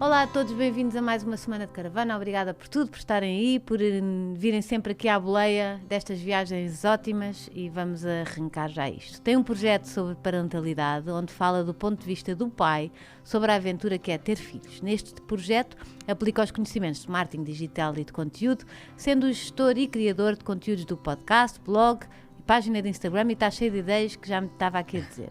Olá a todos, bem-vindos a mais uma semana de caravana. Obrigada por tudo, por estarem aí, por virem sempre aqui à boleia destas viagens ótimas e vamos arrancar já isto. Tem um projeto sobre parentalidade, onde fala do ponto de vista do pai sobre a aventura que é ter filhos. Neste projeto, aplica os conhecimentos de marketing digital e de conteúdo, sendo o gestor e criador de conteúdos do podcast, blog, página de Instagram e está cheio de ideias que já me estava aqui a dizer.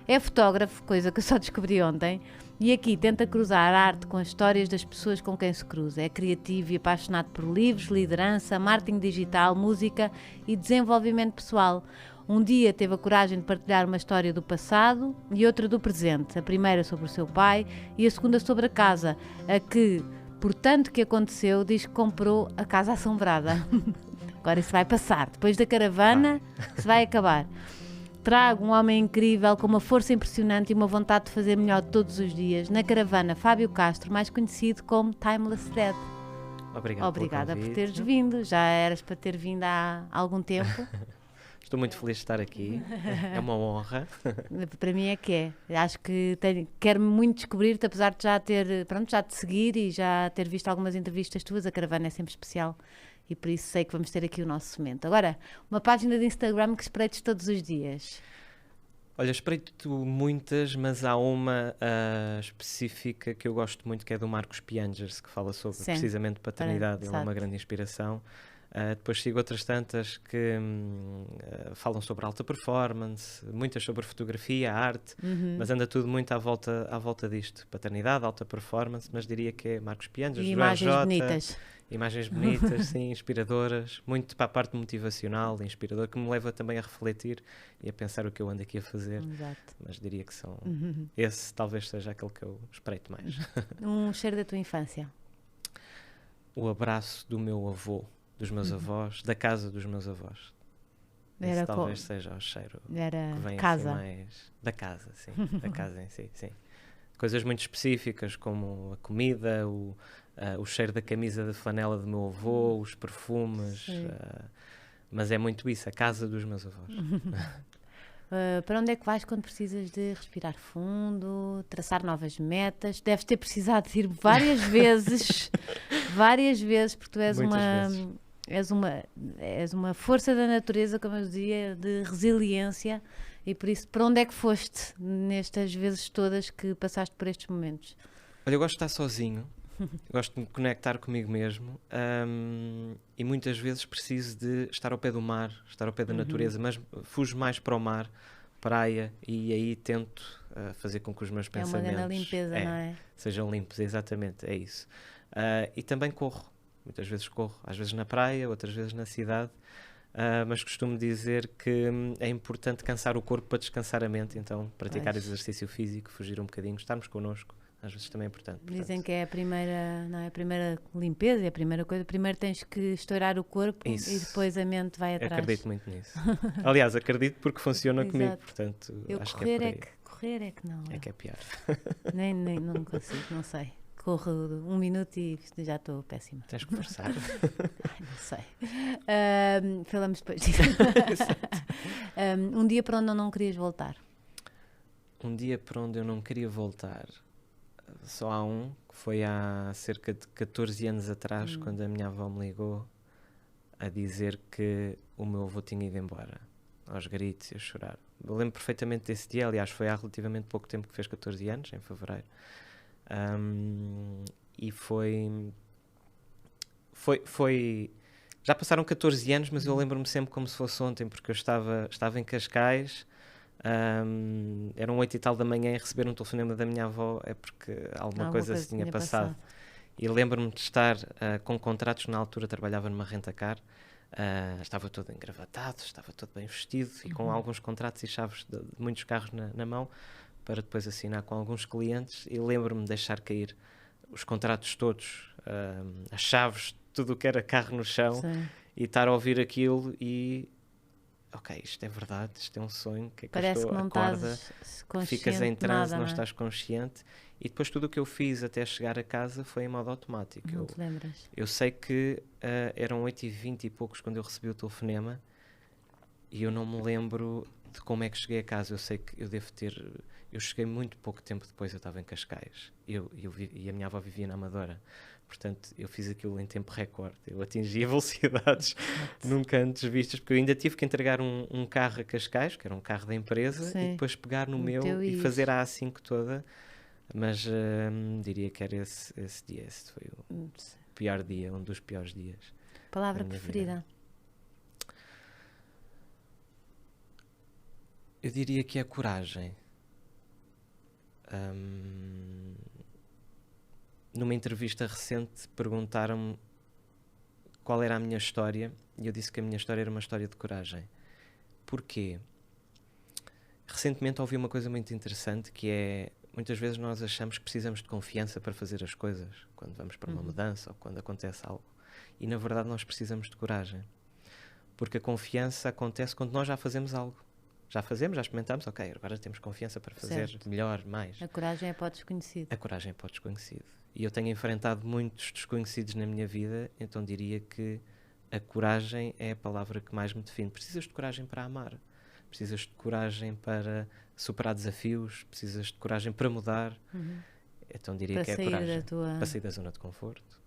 É fotógrafo, coisa que eu só descobri ontem, e aqui tenta cruzar a arte com as histórias das pessoas com quem se cruza. É criativo e apaixonado por livros, liderança, marketing digital, música e desenvolvimento pessoal. Um dia teve a coragem de partilhar uma história do passado e outra do presente. A primeira sobre o seu pai e a segunda sobre a casa, a que, por tanto que aconteceu, diz que comprou a casa assombrada. Agora isso vai passar. Depois da caravana, isso vai acabar. Trago um homem incrível, com uma força impressionante e uma vontade de fazer melhor todos os dias. Na caravana, Fábio Castro, mais conhecido como Timeless Dad. Obrigada por teres vindo. Já eras para ter vindo há algum tempo. Estou muito feliz de estar aqui. É uma honra. Para mim é que é. Acho que quero muito descobrir-te, apesar de já te seguir e já ter visto algumas entrevistas tuas. A caravana é sempre especial. E por isso sei que vamos ter aqui o nosso momento. Agora, uma página de Instagram que espreites todos os dias. Olha, espreito muitas, mas há uma específica que eu gosto muito, que é do Marcos Piangers, que fala sobre precisamente paternidade. Ele é uma grande inspiração. Depois sigo outras tantas que falam sobre alta performance, muitas sobre fotografia, arte, mas anda tudo muito à volta disto. Paternidade, alta performance, mas diria que é Marcos Piangers, e imagens bonitas. Imagens bonitas, sim, inspiradoras, muito para a parte motivacional, inspirador, que me leva também a refletir e a pensar o que eu ando aqui a fazer. Exato. Mas diria que são... Esse talvez seja aquele que eu espreito mais. Um cheiro da tua infância? O abraço do meu avô, dos meus avós, da casa dos meus avós. Esse talvez seja o cheiro que vem casa. Assim mais... Da casa, sim. Da casa em si, sim. Coisas muito específicas como a comida, o cheiro da camisa de flanela do meu avô, os perfumes, mas é muito isso, a casa dos meus avós. Para onde é que vais quando precisas de respirar fundo, traçar novas metas? Deves ter precisado de ir várias vezes, porque tu és uma força da natureza, como eu dizia, de resiliência. E por isso, para onde é que foste nestas vezes todas que passaste por estes momentos? Olha, eu gosto de estar sozinho, gosto de me conectar comigo mesmo e muitas vezes preciso de estar ao pé do mar, estar ao pé da natureza, mas fujo mais para o mar, praia, e aí tento fazer com que os meus pensamentos... É uma grande limpeza, não é? Sejam limpos, exatamente, é isso. E também corro, muitas vezes corro, às vezes na praia, outras vezes na cidade. Mas costumo dizer que é importante cansar o corpo para descansar a mente, então praticar exercício físico, fugir um bocadinho, estarmos connosco, às vezes também é importante. Dizem que é a primeira limpeza, é a primeira coisa. Primeiro tens que estourar o corpo e depois a mente vai atrás. Acredito muito nisso. Aliás, acredito porque funciona comigo, portanto acho que é por aí. Correr é que não. É que é pior. Nem não consigo, não sei. Corro 1 minuto e já estou péssima. Tens que forçar. Não sei. Falamos depois disso. Um dia para onde não querias voltar? Um dia para onde eu não queria voltar. Só há um, que foi há cerca de 14 anos atrás, quando a minha avó me ligou a dizer que o meu avô tinha ido embora, aos gritos e a chorar. Eu lembro perfeitamente desse dia, aliás, foi há relativamente pouco tempo que fez 14 anos, em fevereiro. E foi... Já passaram 14 anos, mas eu lembro-me sempre como se fosse ontem, porque eu estava em Cascais, eram 8 e tal da manhã, e receber um telefonema da minha avó é porque alguma coisa se tinha passado. E lembro-me de estar com contratos, na altura trabalhava numa rentacar, estava todo engravatado, estava todo bem vestido e com alguns contratos e chaves de muitos carros na mão, para depois assinar com alguns clientes, e lembro-me de deixar cair os contratos todos, as chaves, tudo o que era carro no chão. Sim. E estar a ouvir aquilo e ok, isto é verdade, isto é um sonho, que é que parece eu estou, que não acorda, ficas em transe, nada, não estás consciente, e depois tudo o que eu fiz até chegar a casa foi em modo automático. Não te lembras? Eu sei que eram 8h20 e poucos quando eu recebi o telefonema e eu não me lembro de como é que cheguei a casa. Eu sei que eu devo ter... Eu cheguei muito pouco tempo depois, eu estava em Cascais. E a minha avó vivia na Amadora. Portanto, eu fiz aquilo em tempo recorde. Eu atingi velocidades nunca antes vistas, porque eu ainda tive que entregar um carro a Cascais, que era um carro da empresa, Sim. e depois pegar no meu e fazer a A5 toda. Mas diria que era esse dia. Esse foi o pior dia, um dos piores dias. Palavra preferida? Eu diria que é coragem. Numa entrevista recente perguntaram-me qual era a minha história e eu disse que a minha história era uma história de coragem. Porquê? Recentemente ouvi uma coisa muito interessante, que é, muitas vezes nós achamos que precisamos de confiança para fazer as coisas, quando vamos para uma mudança ou quando acontece algo. E na verdade nós precisamos de coragem. Porque a confiança acontece quando nós já fazemos algo. Já fazemos, já experimentamos, ok, agora temos confiança para fazer melhor, mais. A coragem é para o desconhecido. A coragem é para o desconhecido. E eu tenho enfrentado muitos desconhecidos na minha vida, então diria que a coragem é a palavra que mais me define. Precisas de coragem para amar, precisas de coragem para superar desafios, precisas de coragem para mudar. Então diria que é a coragem. Para sair da zona de conforto.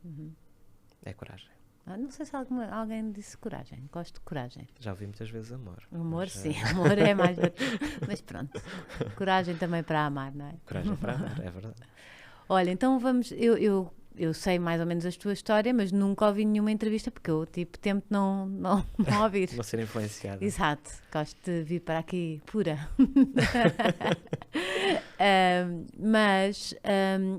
É coragem. Não sei se alguém disse coragem. Gosto de coragem. Já ouvi muitas vezes amor. Amor, mas, sim. Amor é mais batido. Mas pronto. Coragem também para amar, não é? Coragem para amar, é verdade. Olha, então vamos... Eu sei mais ou menos a tua história, mas nunca ouvi nenhuma entrevista, porque eu tento não ouvir. Não ser influenciada. Exato. Gosto de vir para aqui pura. Mas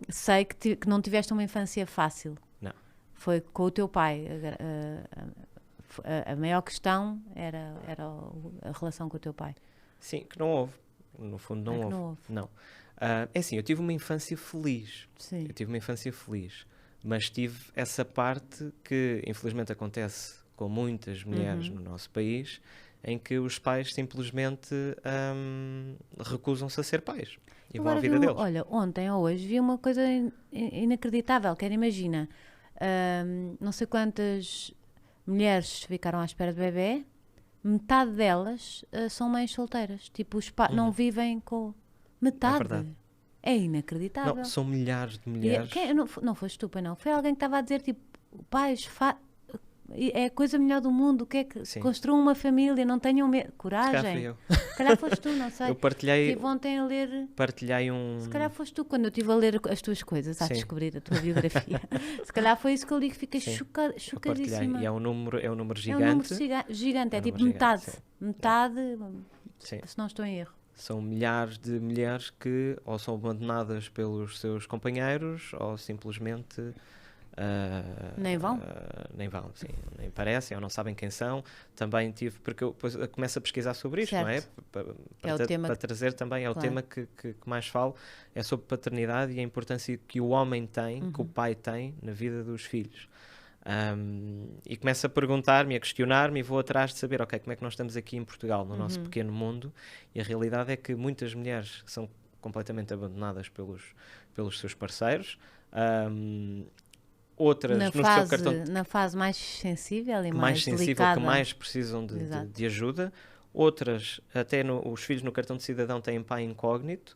sei que não tiveste uma infância fácil. Não. Foi com o teu pai. A maior questão era a relação com o teu pai. Sim, que não houve. No fundo não houve. Não. É assim, eu tive uma infância feliz. Sim. Eu tive uma infância feliz. Mas tive essa parte que infelizmente acontece com muitas mulheres no nosso país, em que os pais simplesmente recusam-se a ser pais. E vão à vida deles. Olha, ontem ou hoje vi uma coisa inacreditável, que era, imagina, não sei quantas mulheres ficaram à espera de bebê, metade delas são mães solteiras. Tipo, os pais não vivem com... Metade. É verdade. É inacreditável. Não, são milhares de mulheres. Não foste tu, não. Foi alguém que estava a dizer, tipo, pais, é a coisa melhor do mundo, o que é que construam uma família, não tenham medo. Coragem. Se calhar fui eu. Se calhar foste tu, não sei. Eu partilhei... Estive ontem a ler... Partilhei um... Se calhar foste tu, quando eu estive a ler as tuas coisas, a descobrir a tua biografia. Se calhar foi isso que eu li, que fiquei chocadíssima. E é um número gigante. É um número gigante, é tipo metade. Metade, se não estou em erro. São milhares de mulheres que ou são abandonadas pelos seus companheiros ou simplesmente... nem vão? Nem vão, sim. Nem parecem ou não sabem quem são. Também tive... Porque eu depois começo a pesquisar sobre isto, não é? Para trazer também, o tema que mais falo, é sobre paternidade e a importância que o homem tem, que o pai tem na vida dos filhos. E começo a perguntar-me, a questionar-me e vou atrás de saber, ok, como é que nós estamos aqui em Portugal, no nosso pequeno mundo, e a realidade é que muitas mulheres são completamente abandonadas pelos seus parceiros, outras na fase mais sensível e mais sensível, delicada, que mais precisam de ajuda, outras, até os filhos no cartão de cidadão têm pai incógnito,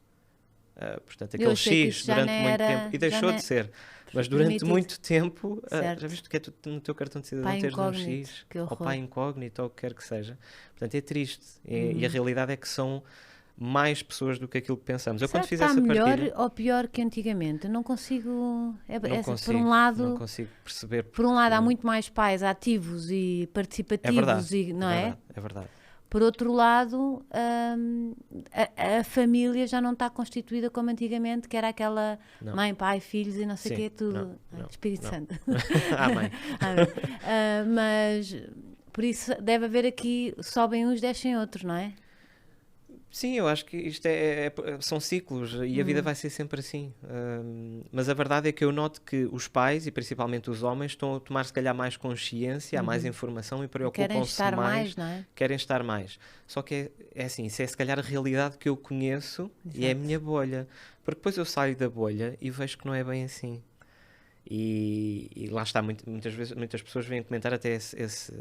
portanto aquele X durante muito tempo, e deixou de ser. Mas durante muito tempo, já viste que é no teu cartão de cidadão teres um X, ou pai incógnito, ou o que quer que seja. Portanto, é triste. E a realidade é que são mais pessoas do que aquilo que pensamos. Eu, quando fiz essa melhor partilha, ou pior que antigamente? Eu não consigo... por um lado, não consigo perceber. Por um lado, há muito mais pais ativos e participativos. É verdade, não é? É verdade. Por outro lado, a família já não está constituída como antigamente, que era aquela mãe, pai, filhos e não sei o quê, tudo. Espírito Santo. Amém. Mas, por isso, deve haver aqui, sobem uns, descem outros, não é? Sim, eu acho que isto são ciclos e a vida vai ser sempre assim. Mas a verdade é que eu noto que os pais, e principalmente os homens, estão a tomar se calhar mais consciência, há mais informação e preocupam-se mais. Não é? Querem estar mais. Só que é assim, isso é se calhar a realidade que eu conheço. Exato. E é a minha bolha. Porque depois eu saio da bolha e vejo que não é bem assim. E lá está, muitas vezes muitas pessoas vêm comentar até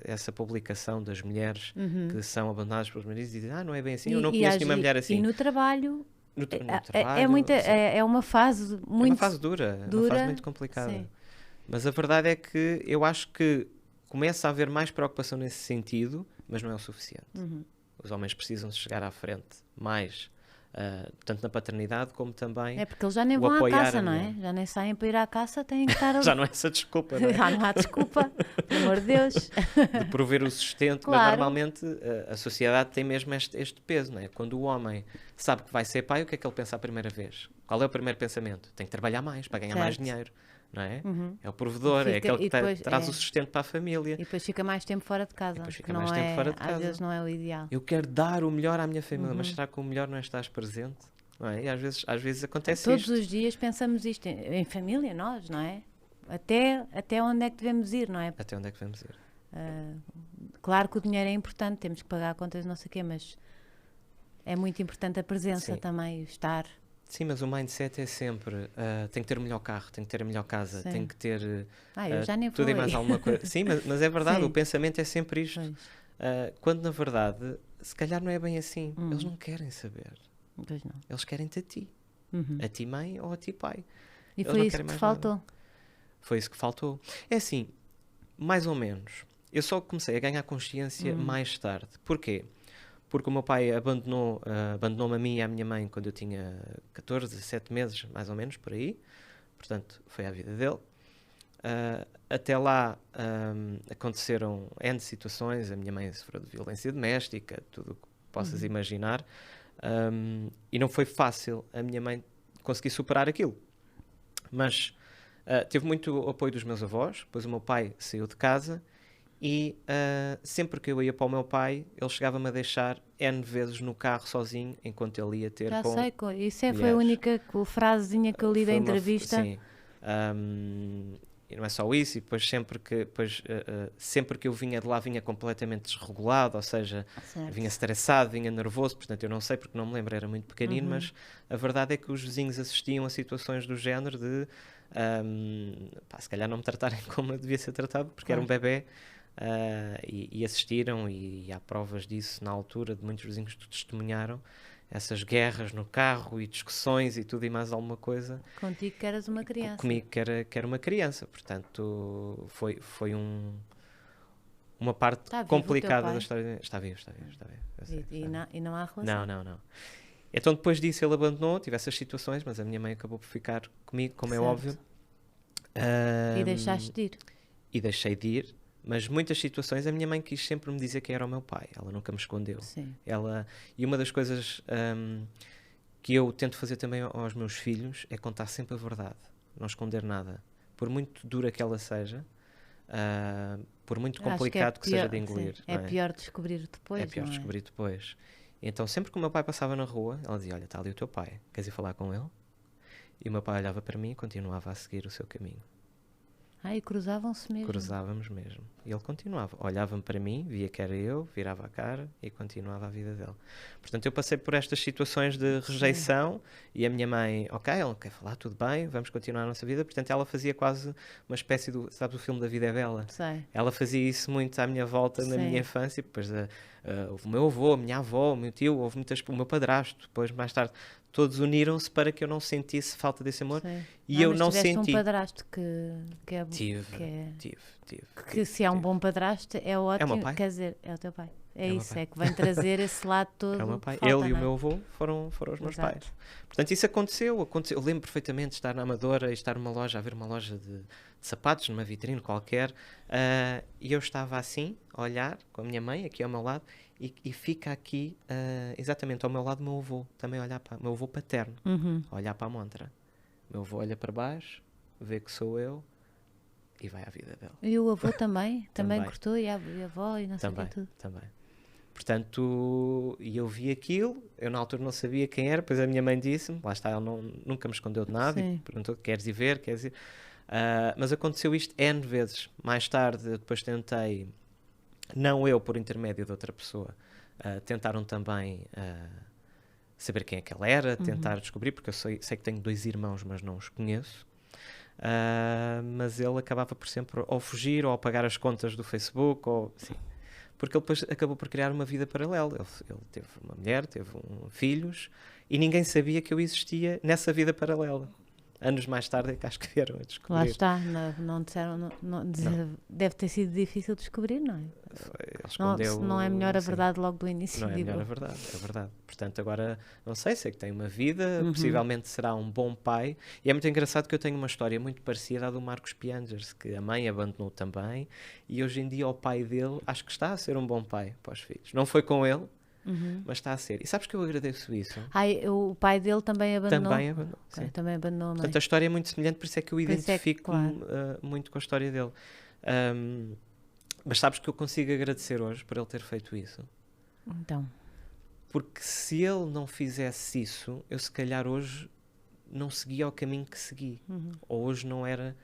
essa publicação das mulheres que são abandonadas pelos maridos e dizem, não é bem assim, eu não conheço nenhuma mulher assim. E no trabalho no trabalho. É uma fase muito... É uma fase dura, uma fase muito complicada. Sim. Mas a verdade é que eu acho que começa a haver mais preocupação nesse sentido, mas não é o suficiente. Os homens precisam chegar à frente mais, tanto na paternidade como também... É porque eles já nem vão à caça, não é? Já nem saem para ir à caça, têm que estar... Já não é essa desculpa, não é? Já não há desculpa, pelo amor de Deus. De prover o sustento, claro. Mas normalmente a sociedade tem mesmo este peso, não é? Quando o homem sabe que vai ser pai, o que é que ele pensa a primeira vez? Qual é o primeiro pensamento? Tem que trabalhar mais para ganhar mais dinheiro. Não é? É o provedor, é aquele que traz o sustento para a família. E depois fica mais tempo fora de casa. Às vezes não é o ideal. Eu quero dar o melhor à minha família, mas será que o melhor não é estar presente? Não é? E às vezes acontece Todos os dias pensamos isto em família, nós, não é? Até onde é que devemos ir, não é? Até onde é que devemos ir? Claro que o dinheiro é importante, temos que pagar contas, não sei o quê, mas é muito importante a presença também, o estar... Sim, mas o mindset é sempre tem que ter o melhor carro, tem que ter a melhor casa, tem que ter eu já nem tudo e mais alguma coisa. Sim, mas é verdade, o pensamento é sempre isto. Quando na verdade, se calhar não é bem assim. Eles não querem saber. Pois não. Eles querem-te a ti. A ti mãe ou a ti pai. E eles foi isso que te faltou? Nada. Foi isso que faltou. É assim, mais ou menos. Eu só comecei a ganhar consciência mais tarde. Porquê? Porque o meu pai abandonou-me a mim e à minha mãe quando eu tinha 14, 17 meses, mais ou menos, por aí. Portanto, foi a vida dele. Até lá aconteceram N situações. A minha mãe sofreu de violência doméstica, tudo o que possas imaginar. E não foi fácil a minha mãe conseguir superar aquilo. Mas teve muito apoio dos meus avós. Depois o meu pai saiu de casa. E sempre que eu ia para o meu pai, ele chegava-me a deixar N vezes no carro sozinho, enquanto ele ia ter com sei, foi a única frasezinha que eu li da entrevista. Sim. E não é só isso, e depois sempre que eu vinha de lá, vinha completamente desregulado, ou seja, vinha estressado, vinha nervoso, portanto eu não sei porque não me lembro, era muito pequenino, mas a verdade é que os vizinhos assistiam a situações do género de se calhar não me tratarem como eu devia ser tratado, porque era um bebê. E assistiram, e há provas disso na altura, de muitos vizinhos que testemunharam essas guerras no carro e discussões e tudo e mais alguma coisa. Contigo que eras uma criança. Comigo que era uma criança, portanto foi uma parte complicada da história. Está vivo. E não há relação? Não. Então depois disso ele abandonou, tive essas situações, mas a minha mãe acabou por ficar comigo, como é óbvio. E deixaste de ir? E deixei de ir. Mas muitas situações a minha mãe quis sempre me dizer quem era o meu pai. Ela nunca me escondeu. Sim. E uma das coisas que eu tento fazer também aos meus filhos é contar sempre a verdade. Não esconder nada. Por muito dura que ela seja, por muito complicado que seja de engolir. É pior descobrir depois. É pior descobrir depois. Então sempre que o meu pai passava na rua, ela dizia, olha, está ali o teu pai. Queres ir falar com ele? E o meu pai olhava para mim e continuava a seguir o seu caminho. E cruzavam-se mesmo? Cruzávamos mesmo. E ele continuava. Olhava-me para mim, via que era eu, virava a cara e continuava a vida dele. Portanto, eu passei por estas situações de rejeição e a minha mãe, ok, ele quer falar, tudo bem, vamos continuar a nossa vida. Portanto, ela fazia quase uma espécie do, sabes, o filme Da Vida é Bela? Sei. Ela fazia isso muito à minha volta na minha infância. Depois houve o meu avô, a minha avó, o meu tio, houve o meu padrasto. Depois, mais tarde, todos uniram-se para que eu não sentisse falta desse amor. E eu não senti. Um padrasto que é Tive. Que se é um bom padrasto é ótimo. É o meu pai. Quer dizer, é o teu pai. É isso, é que vem trazer esse lado todo. É o meu pai. Falta, ele e o meu avô foram os meus pais. Portanto, isso aconteceu. Eu lembro perfeitamente de estar na Amadora e estar numa loja, a ver uma loja de sapatos, numa vitrine qualquer, e eu estava assim, a olhar com a minha mãe aqui ao meu lado, e fica aqui, exatamente ao meu lado, o meu avô, também a olhar para o meu avô paterno, a olhar para a montra. O meu avô olha para baixo, vê que sou eu e vai à vida dele. E o avô também? Também cortou, e a avó e não sei o que tudo? Também. Portanto, e eu vi aquilo, eu na altura não sabia quem era, depois a minha mãe disse-me, lá está, ela nunca me escondeu de nada, e perguntou, queres ir ver, queres ir? Mas aconteceu isto N vezes. Mais tarde, depois tentei, não eu por intermédio de outra pessoa, tentaram também saber quem é que ela era, tentar descobrir, porque eu sei que tenho 2 irmãos, mas não os conheço. Mas ele acabava por sempre ou fugir ou apagar as contas do Facebook, porque ele depois acabou por criar uma vida paralela. Ele teve uma mulher, teve filhos, e ninguém sabia que eu existia nessa vida paralela. Anos mais tarde é que acho que vieram a descobrir. Lá está, não disseram, deve ter sido difícil descobrir, não é? Ele escondeu, não é melhor a sim. verdade logo do início, Não é digo melhor eu. a verdade, é verdade. Portanto, agora, não sei, sei que tem uma vida, possivelmente será um bom pai, e é muito engraçado que eu tenho uma história muito parecida à do Marcos Piangers, que a mãe abandonou também, e hoje em dia o pai dele, acho que está a ser um bom pai para os filhos. Não foi com ele, mas está a ser. E sabes que eu agradeço isso? O pai dele também abandonou? Também abandonou, Okay, sim. também abandonou a mãe. Portanto, a história é muito semelhante, por isso é que eu identifico-me claro. muito com a história dele. Mas sabes que eu consigo agradecer hoje por ele ter feito isso? Então, Porque se ele não fizesse isso, eu se calhar hoje não seguia o caminho que segui. Ou hoje não era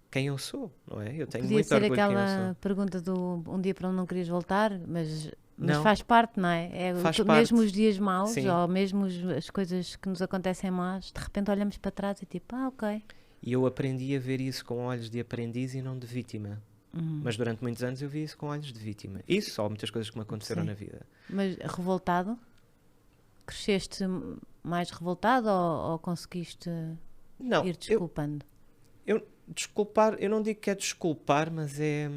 quem eu sou, não é? Eu tenho podia muito ser orgulho de quem eu aquela sou. pergunta do um dia para onde não querias voltar, mas Não. faz parte, não é? Faz Mesmo parte. os dias maus, Sim. ou mesmo as coisas que nos acontecem más, de repente olhamos para trás e tipo, ok. E eu aprendi a ver isso com olhos de aprendiz e não de vítima. Mas durante muitos anos eu vi isso com olhos de vítima. Isso só muitas coisas que me aconteceram Sim. na vida. Mas revoltado? Cresceste mais revoltado ou conseguiste Não, ir desculpando? desculpar, eu não digo que é desculpar, mas é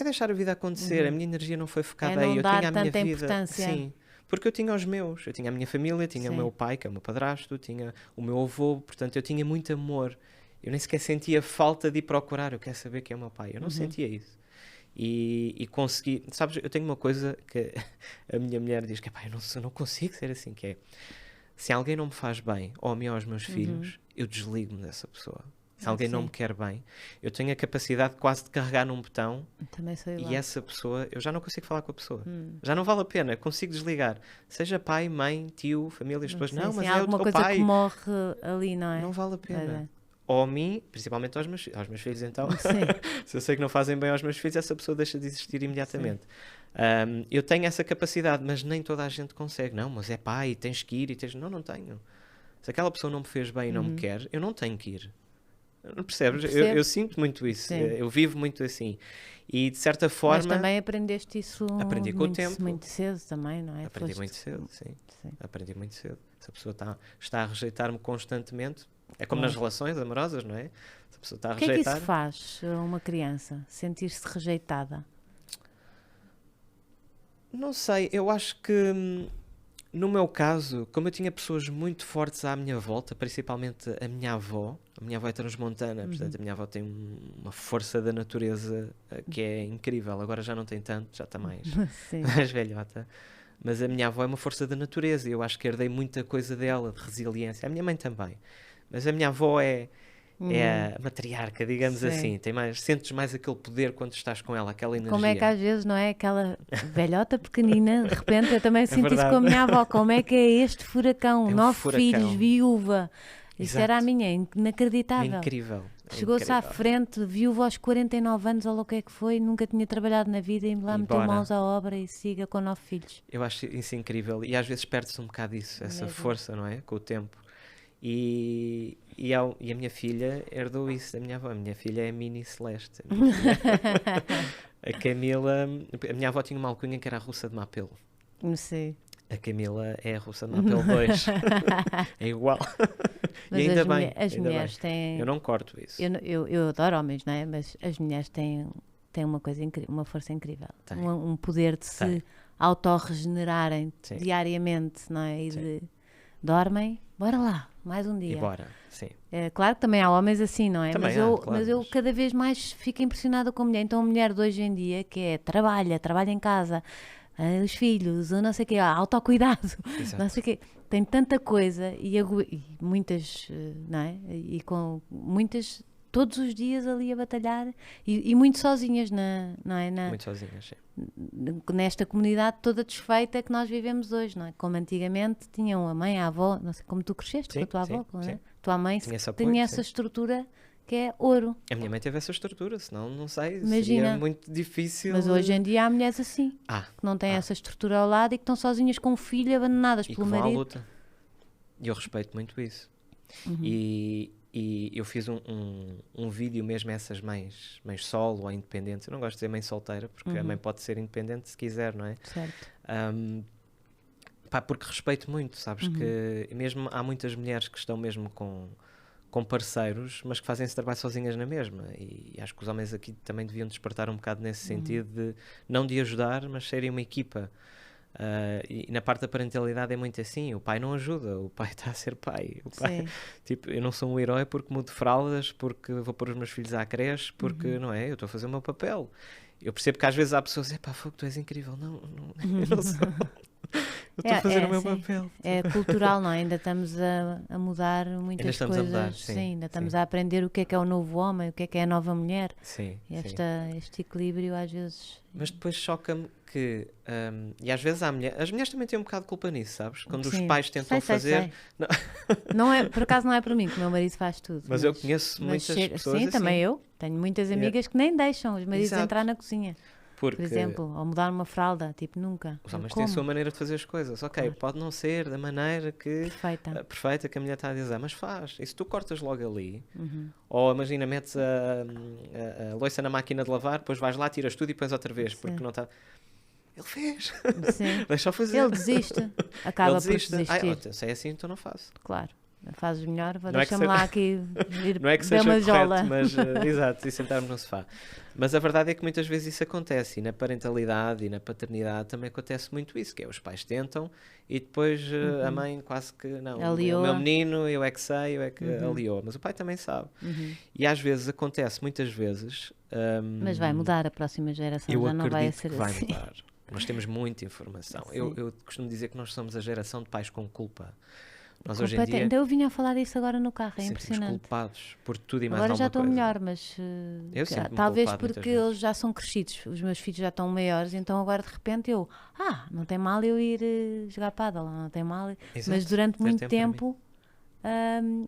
deixar a vida acontecer. A minha energia não foi focada aí. Não Eu dar tinha a minha tanta vida. importância. Sim. Porque eu tinha os meus. Eu tinha a minha família, tinha o Sim. meu pai, que é o meu padrasto, tinha o meu avô. Portanto, eu tinha muito amor. Eu nem sequer sentia falta de ir procurar. Eu quero saber quem é o meu pai. Eu não sentia isso. E consegui. Sabes, eu tenho uma coisa que a minha mulher diz que eu não consigo ser assim, que é se alguém não me faz bem, ou a mim ou aos meus filhos, eu desligo-me dessa pessoa. Se alguém não me quer bem, eu tenho a capacidade quase de carregar num botão Também sou igual. e essa pessoa, eu já não consigo falar com a pessoa. Já não vale a pena, consigo desligar. Seja pai, mãe, tio, família, as pessoas, não, mas é alguma o coisa pai. que morre ali, não é? Não vale a pena. Ou a mim, principalmente aos meus filhos, então. Sim. Se eu sei que não fazem bem aos meus filhos, essa pessoa deixa de existir imediatamente. Eu tenho essa capacidade, mas nem toda a gente consegue. Não, mas é pai, tens que ir. Não tenho. Se aquela pessoa não me fez bem e não me quer, eu não tenho que ir. Não percebes? Eu sinto muito isso. Sim. Eu vivo muito assim. E de certa forma. Mas também aprendeste isso aprendi com o tempo. muito cedo também, não é? Aprendi muito cedo, sim. Aprendi muito cedo. Se a pessoa está a rejeitar-me constantemente, é como nas relações amorosas, não é? Se a pessoa está a rejeitar. O que é que isso faz a uma criança? Sentir-se rejeitada? Não sei, eu acho que no meu caso, como eu tinha pessoas muito fortes à minha volta, principalmente a minha avó é transmontana, portanto a minha avó tem uma força da natureza que é incrível, agora já não tem tanto, já está mais velhota, mas a minha avó é uma força da natureza e eu acho que herdei muita coisa dela, de resiliência, a minha mãe também, mas a minha avó é a matriarca, digamos assim. Sentes mais aquele poder quando estás com ela, aquela energia. Como é que às vezes, não é? Aquela velhota pequenina, de repente eu também sinto isso com a minha avó. Como é que é este furacão? 9 filhos, viúva. Isso era a minha, inacreditável. É incrível. Chegou-se à frente, viúva aos 49 anos, ou o que é que foi, nunca tinha trabalhado na vida e lá meteu mãos à obra e siga com 9 filhos. Eu acho isso incrível e às vezes perde-se um bocado isso, essa força, não é? Com o tempo. E a minha filha herdou isso da minha avó. A minha filha é a mini Celeste. A Camila, a minha avó tinha uma alcunha que era a russa de Mapelo. Não sei. A Camila é a russa de Mapelo 2. É igual. Mas e ainda bem. As mulheres têm. Eu não corto isso. Eu adoro homens, não é? Mas as mulheres têm uma coisa incrível, uma força incrível. Um poder de se autorregenerarem diariamente, não é? E dormem, bora lá, mais um dia. E bora, sim. É, claro que também há homens assim, não é? Também Mas eu cada vez mais fico impressionada com a mulher. Então a mulher de hoje em dia, que é trabalha em casa, os filhos, não sei o quê, autocuidado, Exato. não sei o quê. Tem tanta coisa e muitas, não é? E com muitas, todos os dias ali a batalhar e muito sozinhas, não é? Muito sozinhas, sim. Nesta comunidade toda desfeita que nós vivemos hoje, não é? Como antigamente tinham a mãe, a avó, não sei como tu cresceste com a tua avó, não é? Tua mãe tinha essa estrutura que é ouro. A minha mãe teve essa estrutura, senão não sei, imagina, seria muito difícil. Mas hoje em dia há mulheres assim, que não têm essa estrutura ao lado e que estão sozinhas com um filho, abandonadas pelo marido. E que vão à luta. E eu respeito muito isso. E eu fiz um vídeo mesmo a essas mães solo ou independentes. Eu não gosto de dizer mãe solteira, porque a mãe pode ser independente se quiser, não é? Certo. Pá, porque respeito muito, sabes, que mesmo há muitas mulheres que estão mesmo com parceiros, mas que fazem esse trabalho sozinhas na mesma, e acho que os homens aqui também deviam despertar um bocado nesse sentido de, não de ajudar, mas serem uma equipa. E na parte da parentalidade é muito assim, o pai não ajuda, o pai está a ser pai, o pai, tipo, eu não sou um herói porque mudo fraldas, porque vou pôr os meus filhos à creche, porque não é, eu estou a fazer o meu papel. Eu percebo que às vezes há pessoas que dizem, pá, Fogo, tu és incrível. Não, eu não sou. Eu estou a fazer o meu papel. É cultural, não é? Ainda estamos a mudar muitas ainda estamos coisas. A mudar, sim, ainda estamos a aprender o que é o novo homem, o que é a nova mulher. Sim, Este equilíbrio às vezes... Mas depois choca-me que, e às vezes as mulheres também têm um bocado de culpa nisso, sabes? Quando os pais tentam fazer... Não. Não é, por acaso não é para mim, que o meu marido faz tudo. Mas eu conheço muitas pessoas sim, assim. também eu. Tenho muitas amigas que nem deixam os maridos entrar na cozinha. Por exemplo, ou mudar uma fralda, tipo, nunca. Os homens têm a sua maneira de fazer as coisas. Ok, claro. Pode não ser da maneira que... Perfeita que a mulher está a dizer, mas faz. E se tu cortas logo ali, ou imagina, metes a louça na máquina de lavar, depois vais lá, tiras tudo e pões outra vez, porque não está... Ele fez. Deixa-o fazer. Ele desiste. Acaba por desistir. Se é assim, então não faço. Claro. Fazes melhor, deixa-me lá aqui ir não é que seja uma correto, jola. Mas, exato, e sentarmos no sofá. Mas a verdade é que muitas vezes isso acontece, e na parentalidade e na paternidade também acontece muito isso, que é os pais tentam e depois a mãe quase que, não, aliou. O meu menino, eu é que aliou, mas o pai também sabe. E às vezes acontece, muitas vezes... mas vai mudar a próxima geração, já não vai ser vai assim. Mudar. Nós temos muita informação. Eu costumo dizer que nós somos a geração de pais com culpa. Nós hoje em dia... Ainda eu vinha a falar disso agora no carro, é impressionante. Culpados por tudo e mais agora alguma coisa. Agora já estou melhor, mas talvez porque eles já são crescidos, os meus filhos já estão maiores, então agora de repente não tem mal eu ir jogar pádel, não tem mal. Exato, mas durante muito tempo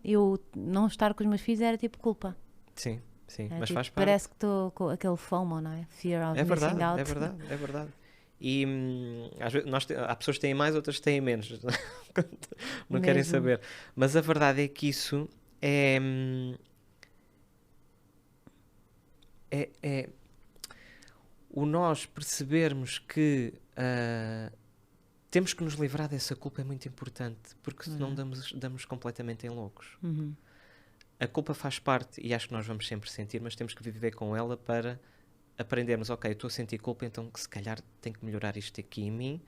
eu não estar com os meus filhos era tipo culpa. Sim, mas tipo, faz parte. Parece que estou com aquele FOMO, não é? Fear of missing out. É verdade. E às vezes há pessoas que têm mais, outras que têm menos. Não querem saber. Mas a verdade é que isso é o nós percebermos que temos que nos livrar dessa culpa é muito importante, porque senão damos completamente em loucos. A culpa faz parte, e acho que nós vamos sempre sentir, mas temos que viver com ela para aprendermos, ok, estou a sentir culpa, então que se calhar tenho que melhorar isto aqui em mim,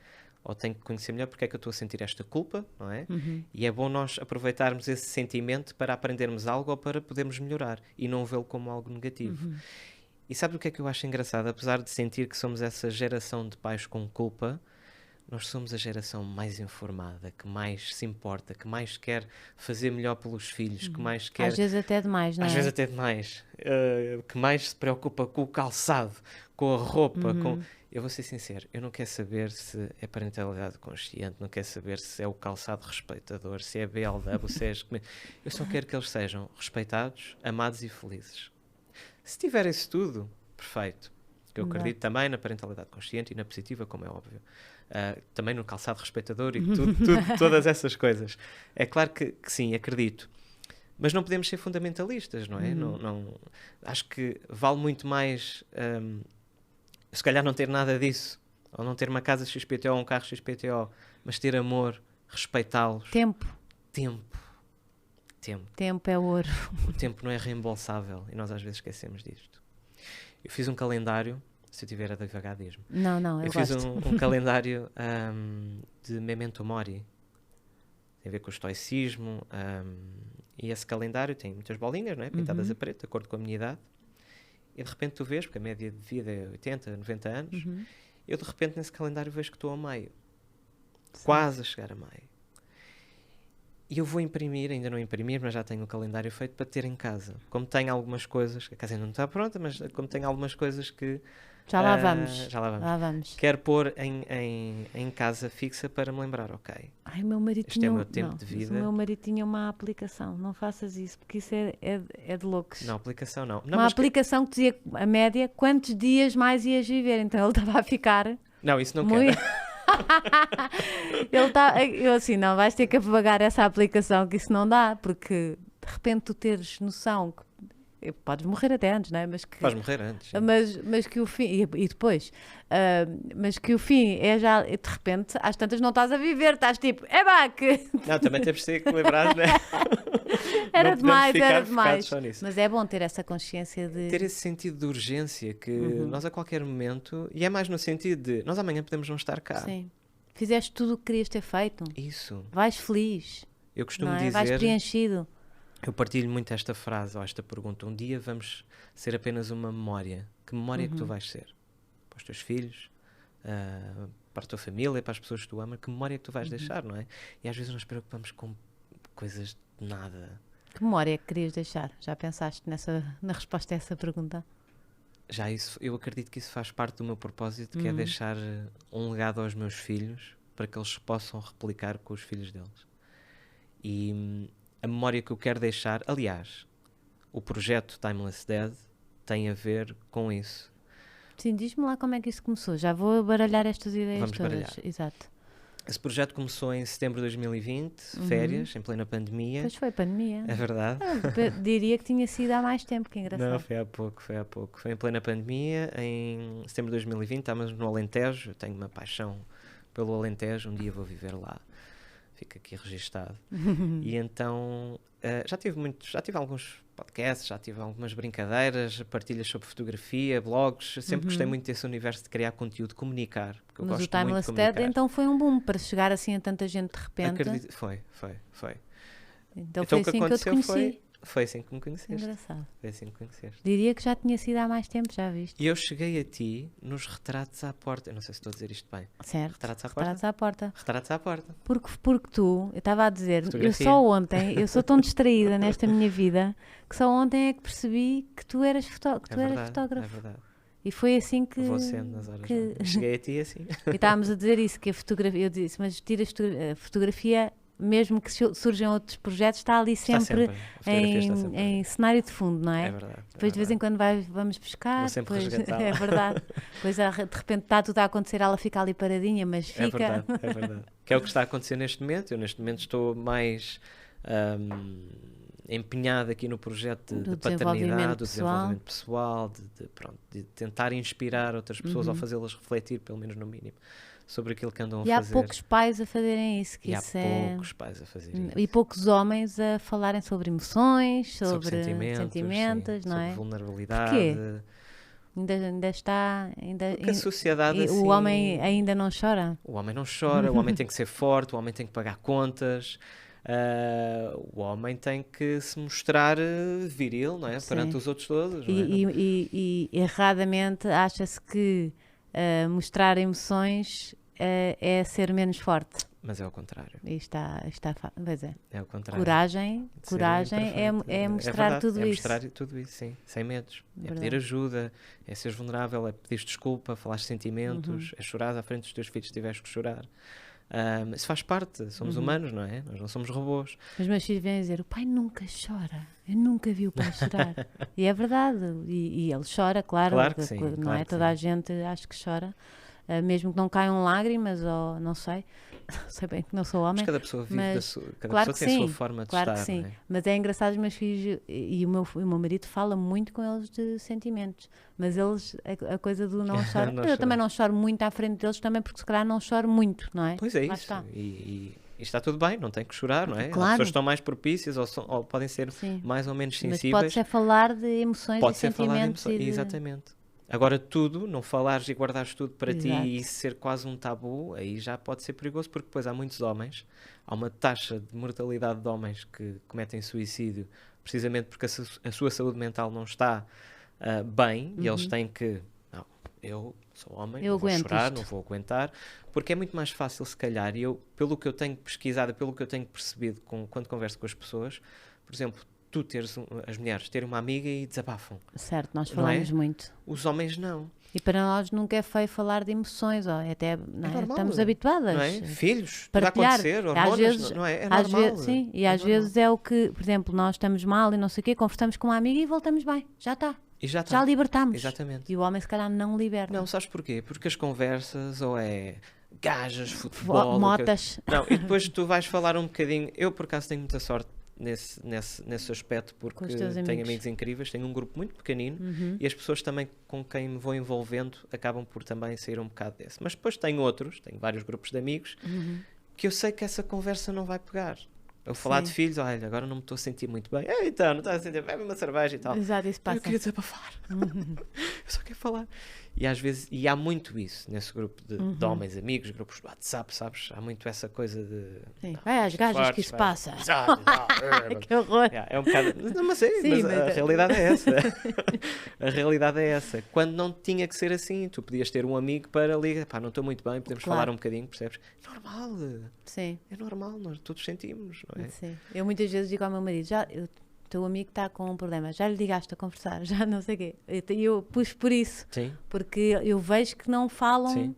ou tenho que conhecer melhor porque é que eu estou a sentir esta culpa, não é? E é bom nós aproveitarmos esse sentimento para aprendermos algo ou para podermos melhorar e não vê-lo como algo negativo. E sabe o que é que eu acho engraçado? Apesar de sentir que somos essa geração de pais com culpa, nós somos a geração mais informada, que mais se importa, que mais quer fazer melhor pelos filhos, que mais quer... Às vezes até demais, não é? Às vezes até demais. Que mais se preocupa com o calçado, com a roupa, com... Eu vou ser sincero, eu não quero saber se é parentalidade consciente, não quero saber se é o calçado respeitador, se é BLW, se é... Eu só quero que eles sejam respeitados, amados e felizes. Se tiver isso tudo, perfeito. Eu acredito também na parentalidade consciente e na positiva, como é óbvio. Também no calçado respeitador e todas essas coisas. É claro que sim, acredito. Mas não podemos ser fundamentalistas, não é? Não, acho que vale muito mais se calhar não ter nada disso, ou não ter uma casa XPTO ou um carro XPTO, mas ter amor, respeitá-los. Tempo é ouro. O tempo não é reembolsável e nós às vezes esquecemos disto. Eu fiz um calendário, se eu tiver a divagar, diz-me. Não, eu fiz um calendário de Memento Mori. Tem a ver com o estoicismo. E esse calendário tem muitas bolinhas, não é? Pintadas a preto, de acordo com a minha idade. E de repente tu vês, porque a média de vida é 80, 90 anos, eu de repente nesse calendário vejo que estou a meio. Sim. Quase a chegar a meio. E eu vou imprimir, ainda não imprimir, mas já tenho o calendário feito para ter em casa. Como tenho algumas coisas, a casa ainda não está pronta, mas como tenho algumas coisas que... Já lá vamos. Quero pôr em casa fixa para me lembrar, ok. Ai, o meu marido este é o meu tempo de vida. O meu marido tinha uma aplicação, não faças isso, porque isso é de loucos. Não, aplicação não. Uma aplicação que dizia a média quantos dias mais ias viver, então ele estava a ficar... Não, isso não quero. Eu assim, não, vais ter que apagar essa aplicação, que isso não dá, porque de repente tu teres noção que podes morrer até antes, não é? Mas que, Vais morrer antes. Sim. mas que o fim, e depois, mas que o fim é já, de repente, às tantas não estás a viver, estás tipo, que... Não, também temos de ser equilibrados, né? Era Não podemos demais, ficar era focados demais. só nisso. Mas é bom ter essa consciência de... Ter esse sentido de urgência que nós a qualquer momento, e é mais no sentido de nós amanhã podemos não estar cá. Sim. Fizeste tudo o que querias ter feito. Isso. Vais feliz. Eu costumo Não é? dizer, Vais preenchido. eu partilho muito esta frase ou esta pergunta: um dia vamos ser apenas uma memória. Que memória é que tu vais ser? Para os teus filhos, para a tua família, para as pessoas que tu amas, que memória é que tu vais deixar, não é? E às vezes nós preocupamos com coisas de nada. Que memória é que querias deixar? Já pensaste na resposta a essa pergunta? Já isso, eu acredito que isso faz parte do meu propósito, que é deixar um legado aos meus filhos para que eles possam replicar com os filhos deles. E a memória que eu quero deixar, aliás, o projeto Timeless Dead tem a ver com isso. Sim, diz-me lá como é que isso começou. Já vou baralhar estas ideias Vamos todas. baralhar. Exato. Esse projeto começou em setembro de 2020, férias, em plena pandemia. Pois foi, pandemia. É verdade. Diria que tinha sido há mais tempo, que engraçado. Não, foi há pouco. Foi em plena pandemia, em setembro de 2020, estávamos no Alentejo. Eu tenho uma paixão pelo Alentejo, um dia vou viver lá. Fica aqui registado. E então já tive alguns podcasts, já tive algumas brincadeiras, partilhas sobre fotografia, blogs. Sempre gostei muito desse universo de criar conteúdo, comunicar. Porque eu Mas gosto o Timeless muito de comunicar. Dead então foi um boom para chegar assim a tanta gente de repente. Acredito, foi. Então foi o que assim que eu te aconteceu conheci. foi assim que me conheceste. Engraçado. Foi assim que me conheceste. Diria que já tinha sido há mais tempo, já viste? E eu cheguei a ti nos retratos à porta. Eu não sei se estou a dizer isto bem. Certo. Retratos à Retratos à porta. Retratos à porta. Porque tu, eu estava a dizer, Fotografia. eu sou tão distraída nesta minha vida que só ontem é que percebi que tu eras, É fotógrafo. verdade. E foi assim que... Vou sendo nas horas. que- Cheguei a ti assim. E estávamos a dizer isso, que a fotografia, eu disse, mas tiras a fotografia, mesmo que surjam outros projetos, está ali Está sempre, sempre. A fotografia está sempre. em cenário de fundo, não é? É verdade. Depois de vez em quando vamos pescar, Vou sempre depois, resgatá-la. é verdade. Depois de repente está tudo a acontecer, ela fica ali paradinha, mas É fica. verdade. Que é o que está a acontecer neste momento. Eu neste momento estou mais empenhado aqui no projeto de paternidade, do desenvolvimento pessoal, de tentar inspirar outras pessoas ou fazê-las refletir, pelo menos no mínimo, sobre aquilo que andam a fazer. E há poucos pais a fazerem isso. E há poucos pais a fazerem isso. E poucos homens a falarem sobre emoções, sobre sim, sentimentos, não sobre é? vulnerabilidade. Porquê? Ainda está... Porque a sociedade assim... O homem ainda não chora? O homem não chora, o homem tem que ser forte, o homem tem que pagar contas, o homem tem que se mostrar viril, não é? Sim. Perante os outros todos. Não é? E erradamente acha-se que mostrar emoções é ser menos forte. Mas é ao contrário. E pois é. É ao contrário. Coragem é mostrar verdade, tudo é isso. mostrar tudo isso, sim, sem medos. É Verdade. pedir ajuda, é seres vulnerável, é pedir desculpa, falar sentimentos, é chorar à frente dos teus filhos se tiveres que chorar. Isso faz parte, somos humanos, não é? Nós não somos robôs. Os meus filhos vêm dizer, o pai nunca chora. Eu nunca vi o pai chorar. E é verdade. E ele chora, claro. Claro que sim, Não claro é? que Toda sim. a gente acho que chora. Mesmo que não caiam lágrimas, ou não sei. Sei bem que não sou homem. Mas cada pessoa vive mas cada claro pessoa que tem a sim, sua forma de claro estar, que sim. não é? Mas é engraçado, os meus filhos e o meu marido fala muito com eles de sentimentos. Mas eles, a coisa do não chorar. Não Eu chorar. também não choro muito à frente deles, também porque se calhar não choro muito, não é? Pois é Lá isso. está. E está tudo bem, não tem que chorar, não é? Claro. As pessoas estão mais propícias ou podem ser Sim. mais ou menos Mas sensíveis. pode ser falar de emoções Pode e ser falar de sentimentos. emoções. Exatamente. Agora tudo, não falares e guardares tudo para ti Exato. e isso ser quase um tabu, aí já pode ser perigoso, porque depois há muitos homens, há uma taxa de mortalidade de homens que cometem suicídio precisamente porque a sua saúde mental não está bem e eles têm que, não, eu sou homem, Eu não vou aguento chorar, isto. não vou aguentar, porque é muito mais fácil se calhar, e eu, pelo que eu tenho pesquisado, pelo que eu tenho percebido quando converso com as pessoas, por exemplo, as mulheres terem uma amiga e desabafam. Certo, nós Não é? falamos muito. Os homens não. E para nós nunca é feio falar de emoções, ó, até não é? normal, Estamos habituadas. Não é? Filhos, tudo a Partilhar. acontecer, Às hormonas, vezes- não é? É Às normal. vezes, sim, e É às normal. vezes é o que, por exemplo, nós estamos mal e não sei o quê, conversamos com uma amiga e voltamos bem. Já está. E já está. Já libertámos. Exatamente. E o homem se calhar não liberta. Não, sabes porquê? Porque as conversas ou é gajas, futebol... Motas. Não, e depois tu vais falar um bocadinho... Eu, por acaso, tenho muita sorte nesse aspecto, porque tenho amigos. amigos incríveis, tenho um grupo muito pequenino e as pessoas também com quem me vou envolvendo acabam por também sair um bocado desse. Mas depois tenho vários grupos de amigos que eu sei que essa conversa não vai pegar. Eu falar de filhos, olha, agora não me estou a sentir muito bem. Então, não estás a sentir bem? Bebe uma cerveja e tal. Exato, isso passa. Eu queria desabafar. Eu só quero falar. E às vezes, e há muito isso nesse grupo de homens, amigos, grupos do WhatsApp, sabes? Há muito essa coisa de... Sim. Vai às gajas fortes, que isso vai. passa. Que horror. É um bocado... Não, mas a realidade é essa. A realidade é essa. Quando não tinha que ser assim, tu podias ter um amigo para ligar. Pá, não estou muito bem, podemos falar um bocadinho, percebes? É normal. Sim. É normal, nós todos sentimos, não é? Sim. Eu muitas vezes digo ao meu marido, o teu amigo está com um problema, já lhe ligaste a conversar, já não sei o quê. Eu pus por isso, Sim. porque eu vejo que não falam, Sim.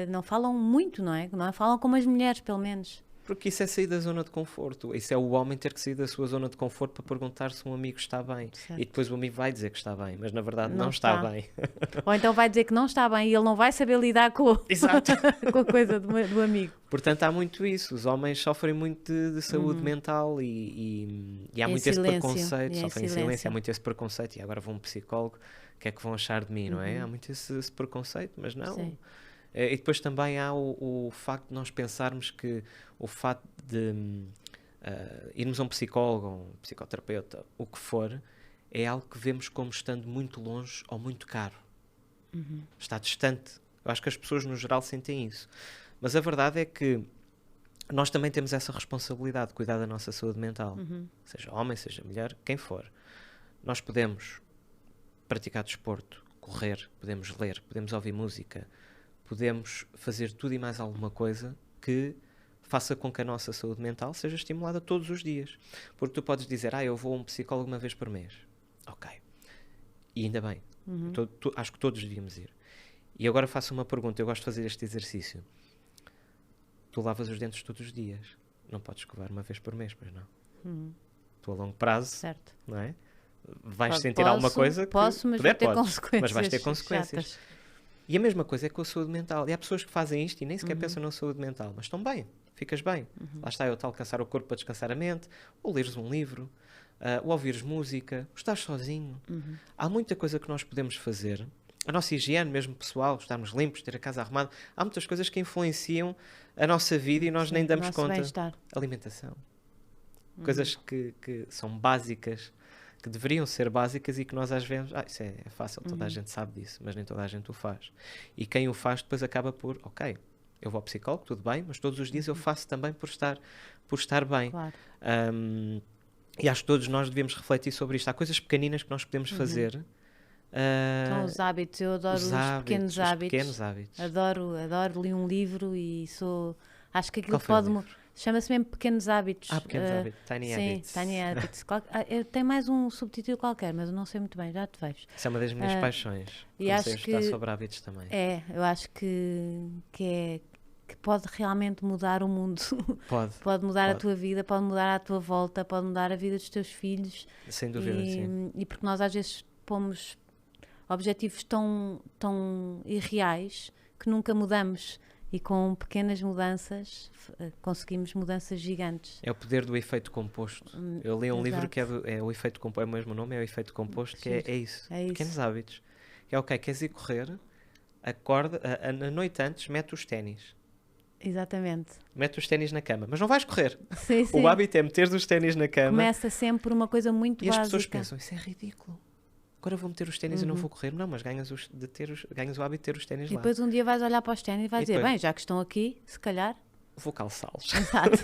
não falam muito, não é? Não falam como as mulheres, pelo menos. Porque isso é sair da zona de conforto. Isso é o homem ter que sair da sua zona de conforto para perguntar se um amigo está bem. Certo. E depois o amigo vai dizer que está bem, mas na verdade não está bem. Ou então vai dizer que não está bem e ele não vai saber lidar com, Exato. com a coisa do amigo. Portanto, há muito isso. Os homens sofrem muito de saúde mental e há muito esse preconceito. Sofrem em silêncio, há muito esse preconceito. E agora vou a um psicólogo, o que é que vão achar de mim, não é? Há muito esse preconceito, mas não. Sim. E depois também há o facto de nós pensarmos que o facto de irmos a um psicólogo, um psicoterapeuta, o que for, é algo que vemos como estando muito longe ou muito caro. Está distante. Eu acho que as pessoas no geral sentem isso. Mas a verdade é que nós também temos essa responsabilidade de cuidar da nossa saúde mental. Seja homem, seja mulher, quem for. Nós podemos praticar desporto, correr, podemos ler, podemos ouvir música, podemos fazer tudo e mais alguma coisa que faça com que a nossa saúde mental seja estimulada todos os dias. Porque tu podes dizer, eu vou a um psicólogo uma vez por mês. Ok. E ainda bem. Acho que todos devíamos ir. E agora faço uma pergunta, eu gosto de fazer este exercício. Tu lavas os dentes todos os dias. Não podes escovar uma vez por mês, pois não? Tu a longo prazo, certo. não é? Vais sentir alguma coisa que... Posso, mas vai ter consequências. Mas vais ter consequências. Chatas. E a mesma coisa é com a saúde mental. E há pessoas que fazem isto e nem sequer pensam na saúde mental, mas estão bem, ficas bem. Lá está, eu tal alcançar o corpo para descansar a mente, ou leres um livro, ou ouvires música, ou estás sozinho. Há muita coisa que nós podemos fazer. A nossa higiene mesmo pessoal, estarmos limpos, ter a casa arrumada, há muitas coisas que influenciam a nossa vida e nós nem damos conta. Bem-estar. Alimentação. Coisas que são básicas, que deveriam ser básicas e que nós às vezes... isso é fácil, toda a gente sabe disso, mas nem toda a gente o faz. E quem o faz depois acaba por... Ok, eu vou ao psicólogo, tudo bem, mas todos os dias eu faço também por estar bem. Claro. E acho que todos nós devemos refletir sobre isto. Há coisas pequeninas que nós podemos fazer. São os hábitos, eu adoro os pequenos hábitos. Adoro ler um livro e acho que aquilo pode... Chama-se mesmo Pequenos Hábitos. Pequenos Hábitos. Tiny Habits. Sim, Tiny Habits. Tem mais um subtítulo qualquer, mas eu não sei muito bem, já te vejo. Isso é uma das minhas paixões. E acho a estudar sobre hábitos também. Eu acho que pode realmente mudar o mundo. Pode mudar a tua vida, pode mudar a tua volta, pode mudar a vida dos teus filhos. Sem dúvida, sim. E porque nós às vezes pomos objetivos tão irreais que nunca mudamos. E com pequenas mudanças conseguimos mudanças gigantes. É o poder do efeito composto. Eu li um livro que é o efeito composto, é o mesmo nome, é o efeito composto, que é isso. Pequenos hábitos. É ok, queres ir correr, acorda, na noite antes, mete os ténis. Exatamente. Mete os ténis na cama, mas não vais correr. Sim. O hábito é meter os ténis na cama. Começa sempre por uma coisa muito básica. E as pessoas pensam, isso é ridículo. Agora vou meter os ténis e não vou correr. Não, mas ganhas o hábito de ter os ténis lá. E depois um dia vais olhar para os ténis e vais dizer, bem, já que estão aqui, se calhar... Vou calçá-los. Exato.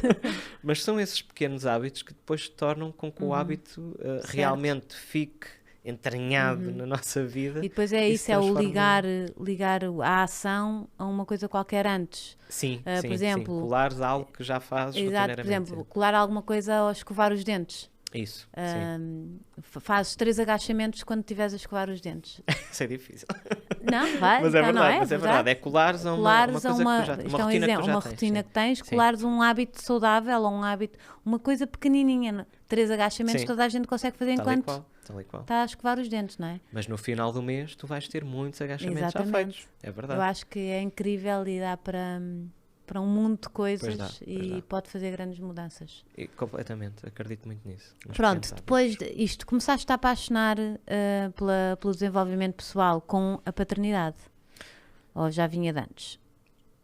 Mas são esses pequenos hábitos que depois tornam com que o hábito realmente fique entranhado na nossa vida. E depois isso, é o ligar a ação a uma coisa qualquer antes. Sim, por exemplo, colares algo que já fazes rotineiramente. Por exemplo, colar alguma coisa ao escovar os dentes. Isso, fazes 3 agachamentos quando estiveres a escovar os dentes. Isso é difícil. Não, vai. Mas é verdade, é colares a uma coisa que tu já tens. Uma rotina que tens, colares um hábito saudável ou um hábito, uma coisa pequenininha. 3 agachamentos toda a gente consegue fazer enquanto está a escovar os dentes, não é? Mas no final do mês tu vais ter muitos agachamentos já feitos. É verdade. Eu acho que é incrível e dá para para um mundo de coisas Pois e dá. pode fazer grandes mudanças. E, completamente, acredito muito nisso. Pronto, depois disto, começaste a apaixonar pelo desenvolvimento pessoal com a paternidade? Ou já vinha de antes?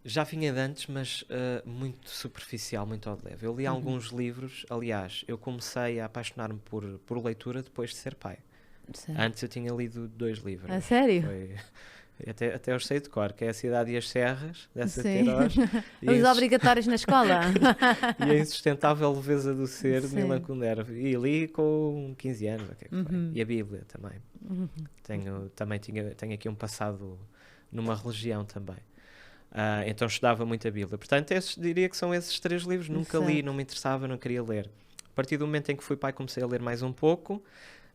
Já vinha de antes, mas muito superficial, muito ao de leve. Eu li alguns livros, aliás, eu comecei a apaixonar-me por leitura depois de ser pai. Certo. Antes eu tinha lido 2 livros. A sério? Até eu sei de cor, que é A Cidade e as Serras, dessa Sim. Queiroz. Os obrigatórios na escola? E A Insustentável Leveza do Ser, de Sim. Milan Kundera. E li com 15 anos. Okay, e a Bíblia também. Tenho aqui um passado numa religião também. Então estudava muito a Bíblia. Portanto, diria que são esses 3 livros. Nunca li, não me interessava, não queria ler. A partir do momento em que fui pai, comecei a ler mais um pouco.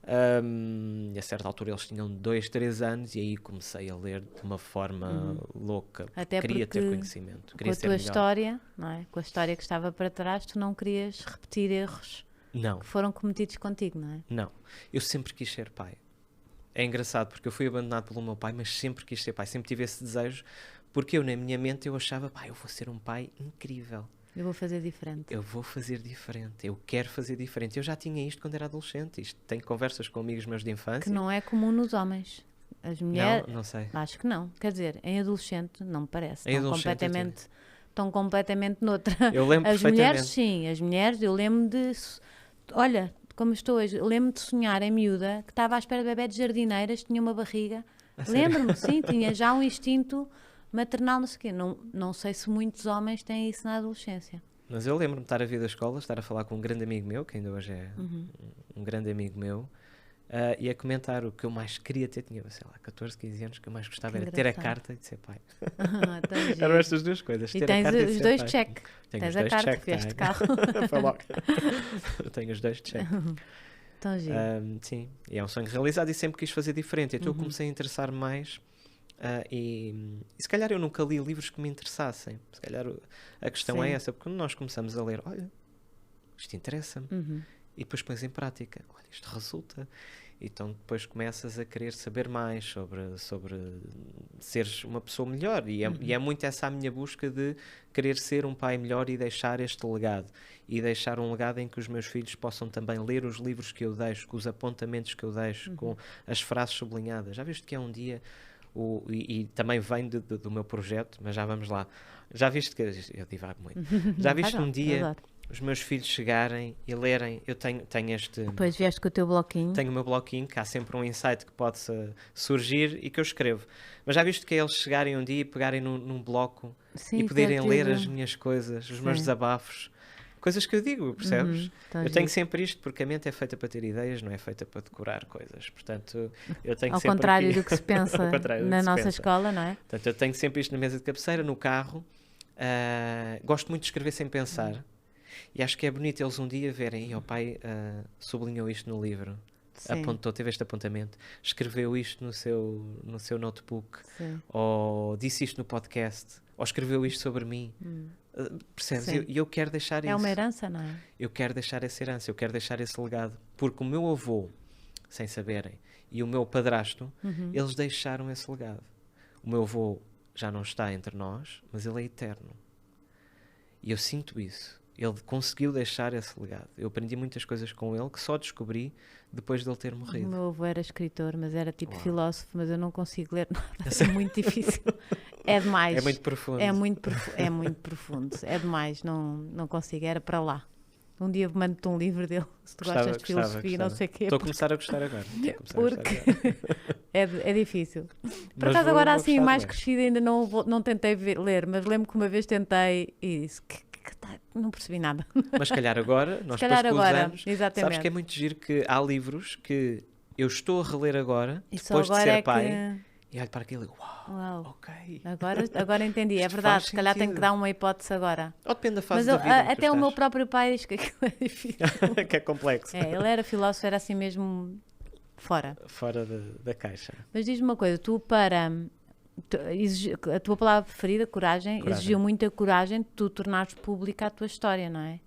E a certa altura eles tinham 2, 3 anos e aí comecei a ler de uma forma louca. Até queria porque ter conhecimento. Com a tua história, não é? Com a história que estava para trás, tu não querias repetir erros Não. que foram cometidos contigo, não é? Não. Eu sempre quis ser pai. É engraçado porque eu fui abandonado pelo meu pai, mas sempre quis ser pai. Sempre tive esse desejo porque eu, na minha mente, eu achava, eu vou ser um pai incrível. Eu vou fazer diferente. Eu vou fazer diferente. Eu quero fazer diferente. Eu já tinha isto quando era adolescente. Tenho conversas com amigos meus de infância. Que não é comum nos homens. As mulheres... Não sei. Acho que não. Quer dizer, em adolescente, não me parece. Em adolescente, Estão completamente noutra. Eu lembro As perfeitamente. mulheres, sim. As mulheres, eu lembro de... Olha, como estou hoje, eu lembro de sonhar em miúda, que estava à espera de bebé de jardineiras, tinha uma barriga. Lembro-me, sim. Tinha já um instinto maternal, não sei o quê. Não sei se muitos homens têm isso na adolescência. Mas eu lembro-me de estar a vir da escola, estar a falar com um grande amigo meu, que ainda hoje é um grande amigo meu, e a comentar o que eu mais queria ter. Tinha, sei lá, 14, 15 anos, o que eu mais gostava era ter a carta e de ser pai. Eram estas 2 coisas. E ter tens a carta os e 2 pai. check. Tens a carta, vieste carro. Foi logo. Tenho os 2 check. Tão giro. Sim, e é um sonho realizado e sempre quis fazer diferente. Então eu comecei a interessar mais. E se calhar eu nunca li livros que me interessassem. Se calhar a questão é essa, porque quando nós começamos a ler, olha, isto interessa-me, e depois pões em prática, olha, isto resulta. Então depois começas a querer saber mais sobre seres uma pessoa melhor. E é muito essa a minha busca de querer ser um pai melhor e deixar este legado. E deixar um legado em que os meus filhos possam também ler os livros que eu deixo, com os apontamentos que eu deixo, com as frases sublinhadas. Já viste que é um dia... E também vem do meu projeto, mas já vamos lá. Já viste que eu divago muito. Já viste um dia os meus filhos chegarem e lerem? Eu tenho este. Depois vieste com o teu bloquinho. Tenho o meu bloquinho, que há sempre um insight que pode surgir e que eu escrevo. Mas já viste que é eles chegarem um dia e pegarem num bloco e poderem ler as minhas coisas, os meus desabafos. Coisas que eu digo, percebes? Eu tenho sempre isto, porque a mente é feita para ter ideias, não é feita para decorar coisas. Portanto, eu tenho Ao sempre contrário aqui... do que se pensa na nossa escola, não é? Portanto, eu tenho sempre isto na mesa de cabeceira, no carro. Gosto muito de escrever sem pensar. E acho que é bonito eles um dia verem, o pai sublinhou isto no livro. Apontou, teve este apontamento, escreveu isto no seu notebook, ou disse isto no podcast, ou escreveu isto sobre mim. Percebes? E eu quero deixar isso. É uma herança, não é? Eu quero deixar essa herança, eu quero deixar esse legado. Porque o meu avô, sem saberem, e o meu padrasto, eles deixaram esse legado. O meu avô já não está entre nós, mas ele é eterno. E eu sinto isso. Ele conseguiu deixar esse legado. Eu aprendi muitas coisas com ele que só descobri depois dele ter morrido. O meu avô era escritor, mas era tipo filósofo, mas eu não consigo ler nada. É muito difícil. É demais. É muito profundo. É muito profundo. É demais. Não consigo. Era para lá. Um dia mando-te um livro dele, se tu gostas de filosofia, não sei o quê. Estou a começar a gostar agora. Porque é difícil. Por acaso agora assim, mais crescida, ainda não tentei ler, mas lembro que uma vez tentei e disse que não percebi nada. Mas se calhar agora, nós depois com os anos, sabes que é muito giro que há livros que eu estou a reler agora, depois de ser pai, e olho para aquilo e uau, ok. Agora entendi, é verdade, se calhar tenho que dar uma hipótese agora. Ou depende da fase da vida. Até o meu próprio pai diz que aquilo é difícil. Que é complexo. Ele era filósofo, era assim mesmo fora da caixa. Mas diz-me uma coisa, a tua palavra preferida, coragem, exigiu muita coragem de tu tornares pública a tua história, não é?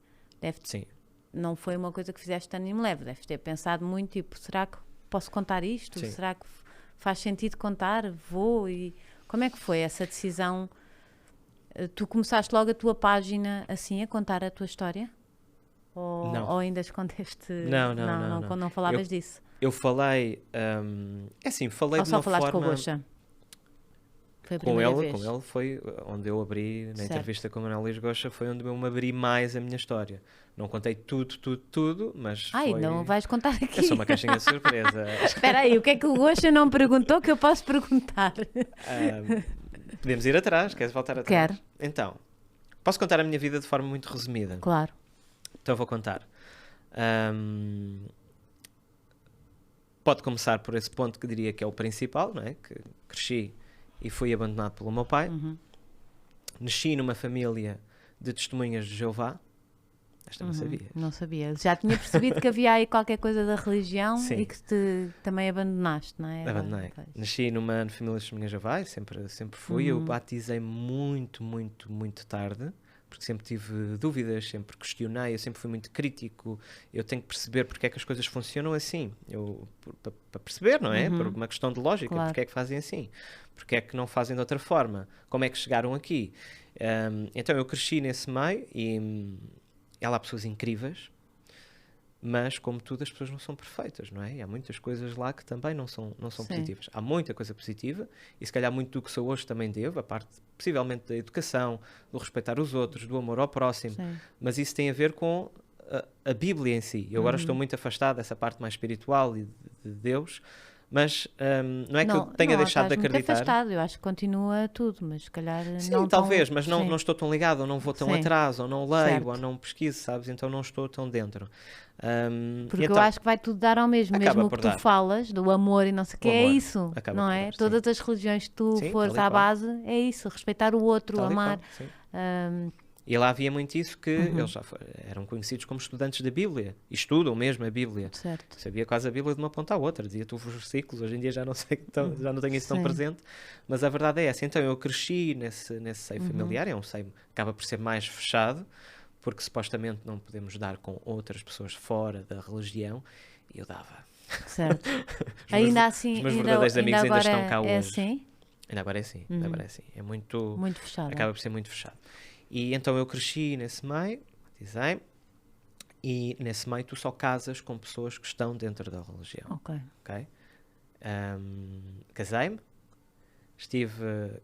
Sim. Não foi uma coisa que fizeste ânimo leve, deves ter pensado muito, tipo, será que posso contar isto? Sim. Será que faz sentido contar? Vou? E como é que foi essa decisão Tu começaste logo a tua página assim, a contar a tua história? Não. Ou ainda escondeste? Não. Quando não falavas disso? Eu falei, é assim, falei Ou de só uma falaste com o forma... Gosha? Foi a Com primeira ele, vez? com ele foi onde eu abri, na Certo. entrevista com o Manuel Luís Goxa, foi onde eu me abri mais a minha história. Não contei tudo, mas foi... Não vais contar aqui. Eu sou uma caixinha de surpresa. Espera aí, o que é que o Gosha não perguntou que eu posso perguntar? Podemos ir atrás, queres voltar atrás? Quero. Então, posso contar a minha vida de forma muito resumida? Claro. Então vou contar. Pode começar por esse ponto que diria que é o principal, não é? Que cresci e fui abandonado pelo meu pai. Nasci numa família de testemunhas de Jeová. Esta não sabia. Não sabia. Já tinha percebido que havia aí qualquer coisa da religião. Sim. E que te também abandonaste, não é? Abandonei. Pois. Nasci numa família de testemunhas de Jeová, sempre fui. Eu batizei muito tarde, porque sempre tive dúvidas, sempre questionei, eu sempre fui muito crítico. Eu tenho que perceber porque é que as coisas funcionam assim. Para perceber, não é? Por uma questão de lógica, Claro. porque é que fazem assim? Porque é que não fazem de outra forma? Como é que chegaram aqui? Então eu cresci nesse meio e há lá pessoas incríveis, mas como tudo as pessoas não são perfeitas, não é? E há muitas coisas lá que também não são Sim. positivas. Há muita coisa positiva e se calhar muito do que sou hoje também devo, a parte possivelmente da educação, do respeitar os outros, do amor ao próximo, Sim. mas isso tem a ver com a Bíblia em si. Eu agora estou muito afastado dessa parte mais espiritual e de Deus, mas não é que eu tenha deixado de estás muito acreditar. afastado, eu acho que continua tudo, mas se calhar Sim, não talvez, tão... mas não estou tão ligado, ou não vou tão Sim. atrás, ou não leio, Certo. ou não pesquiso, sabes? Então não estou tão dentro. Porque então, eu acho que vai tudo dar ao mesmo, acaba mesmo o por que tu dar. falas, do amor e não sei o que, é amor isso, acaba não por é? dar, sim. Todas as religiões que tu Sim, fores tal e à qual. base, é isso, respeitar o outro, tal e amar. qual, sim. Ahm, E lá havia muito isso que eles já eram conhecidos como estudantes da Bíblia. E estudam mesmo a Bíblia. certo. Sabia quase a Bíblia de uma ponta à outra. Dizia-te os versículos. Hoje em dia já não sei, já não tenho isso tão Sim. presente. Mas a verdade é essa. Então eu cresci nesse seio familiar. É um seio que acaba por ser mais fechado. Porque supostamente não podemos dar com outras pessoas fora da religião. E eu dava. Certo. Os Ainda meus, assim, os meus ainda, verdadeiros amigos ainda agora estão cá é hoje. assim? Ainda agora é assim. Ainda agora é assim. É muito... Muito fechado. Acaba por ser muito fechado. E então eu cresci nesse meio, batizei, e nesse meio tu só casas com pessoas que estão dentro da religião. Ok. Casei-me,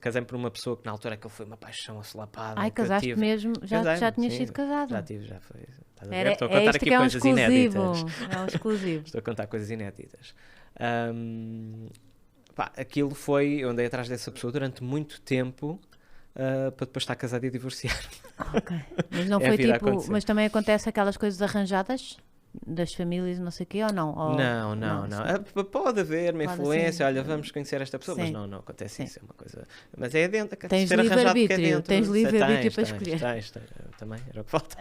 casei-me por uma pessoa que na altura aquilo foi uma paixão assolapada. Ai, que eu casaste tive. mesmo? Já Casei-me, tinhas sim, sido casado? Já tive, já foi. Estás a ver? Era, Estou a é contar isto aqui que é um coisas exclusivo. inéditas. É um exclusivo. Estou a contar coisas inéditas. Aquilo foi, eu andei atrás dessa pessoa durante muito tempo para depois estar casado e divorciar. Ok. Mas não É a foi vida a tipo. acontecer. Mas também acontece aquelas coisas arranjadas das famílias, não sei o quê, ou não? Ou... Não. Pode haver uma Pode, influência, sim. olha, vamos conhecer esta pessoa, mas Sim. não acontece Sim. isso, é uma coisa. Mas é dentro, Tens ser arranjado porque é livre-arbítrio, dentro. tens livre-arbítrio para Tens, escolher. Tens, também, era o que falta.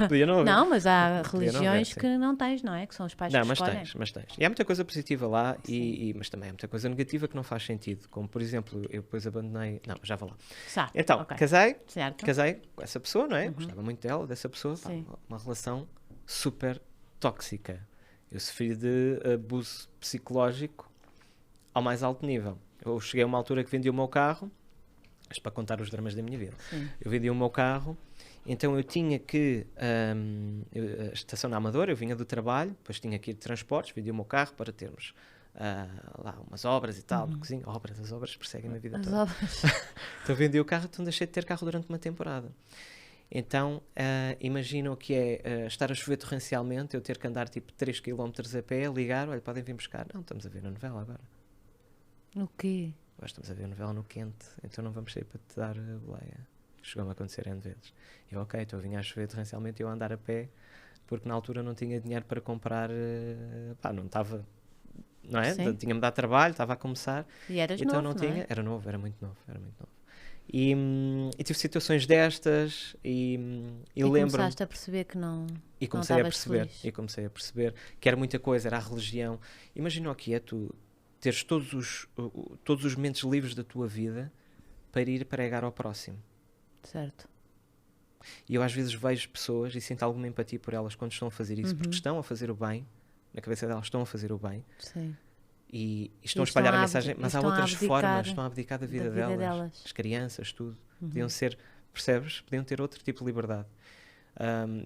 Podia não haver. Não, mas há Podia não religiões haver, sim. que não tens, não é? Que são os pais Não, que mas escolhem. tens. E há muita coisa positiva lá, mas também há muita coisa negativa que não faz sentido. Como, por exemplo, eu depois abandonei. Não, já vou lá. Certo. Então, Ok. casei Certo. com essa pessoa, não é? Gostava muito dela, dessa pessoa. Pá, Sim. uma relação super tóxica. Eu sofri de abuso psicológico ao mais alto nível. Eu cheguei a uma altura que vendi o meu carro, mas para contar os dramas da minha vida. Sim. Eu vendi o meu carro, então eu tinha que... a estação na Amadora, eu vinha do trabalho, depois tinha que ir de transportes, vendi o meu carro para termos lá umas obras e tal, de cozinha. As obras perseguem-me a vida As toda. obras. Então vendi o carro, então deixei de ter carro durante uma temporada. Então, imagina o que é estar a chover torrencialmente, eu ter que andar tipo 3 km a pé, ligar, olha, podem vir buscar. Não, estamos a ver a novela agora. O quê? Agora estamos a ver a novela no quente, então não vamos sair para te dar boleia. Chegou-me a acontecer N vezes. Eu, ok, então eu vinha a chover torrencialmente e eu a andar a pé, porque na altura não tinha dinheiro para comprar, não estava, não é? Sim. Tinha-me dado trabalho, estava a começar. E eras Então novo, não tinha, é? era novo, era muito novo. E tive situações destas e lembro-me começaste a perceber que não e comecei a perceber que era muita coisa, era a religião. Imagina o que é tu teres todos os momentos livres da tua vida para ir pregar ao próximo. Certo. E eu às vezes vejo pessoas e sinto alguma empatia por elas quando estão a fazer isso, porque estão a fazer o bem, na cabeça delas estão a fazer o bem. Sim. E estão a espalhar a mensagem, mas há outras formas, estão a abdicar da vida, vida delas. delas. As crianças, tudo. Podiam ser percebes? Podiam ter outro tipo de liberdade.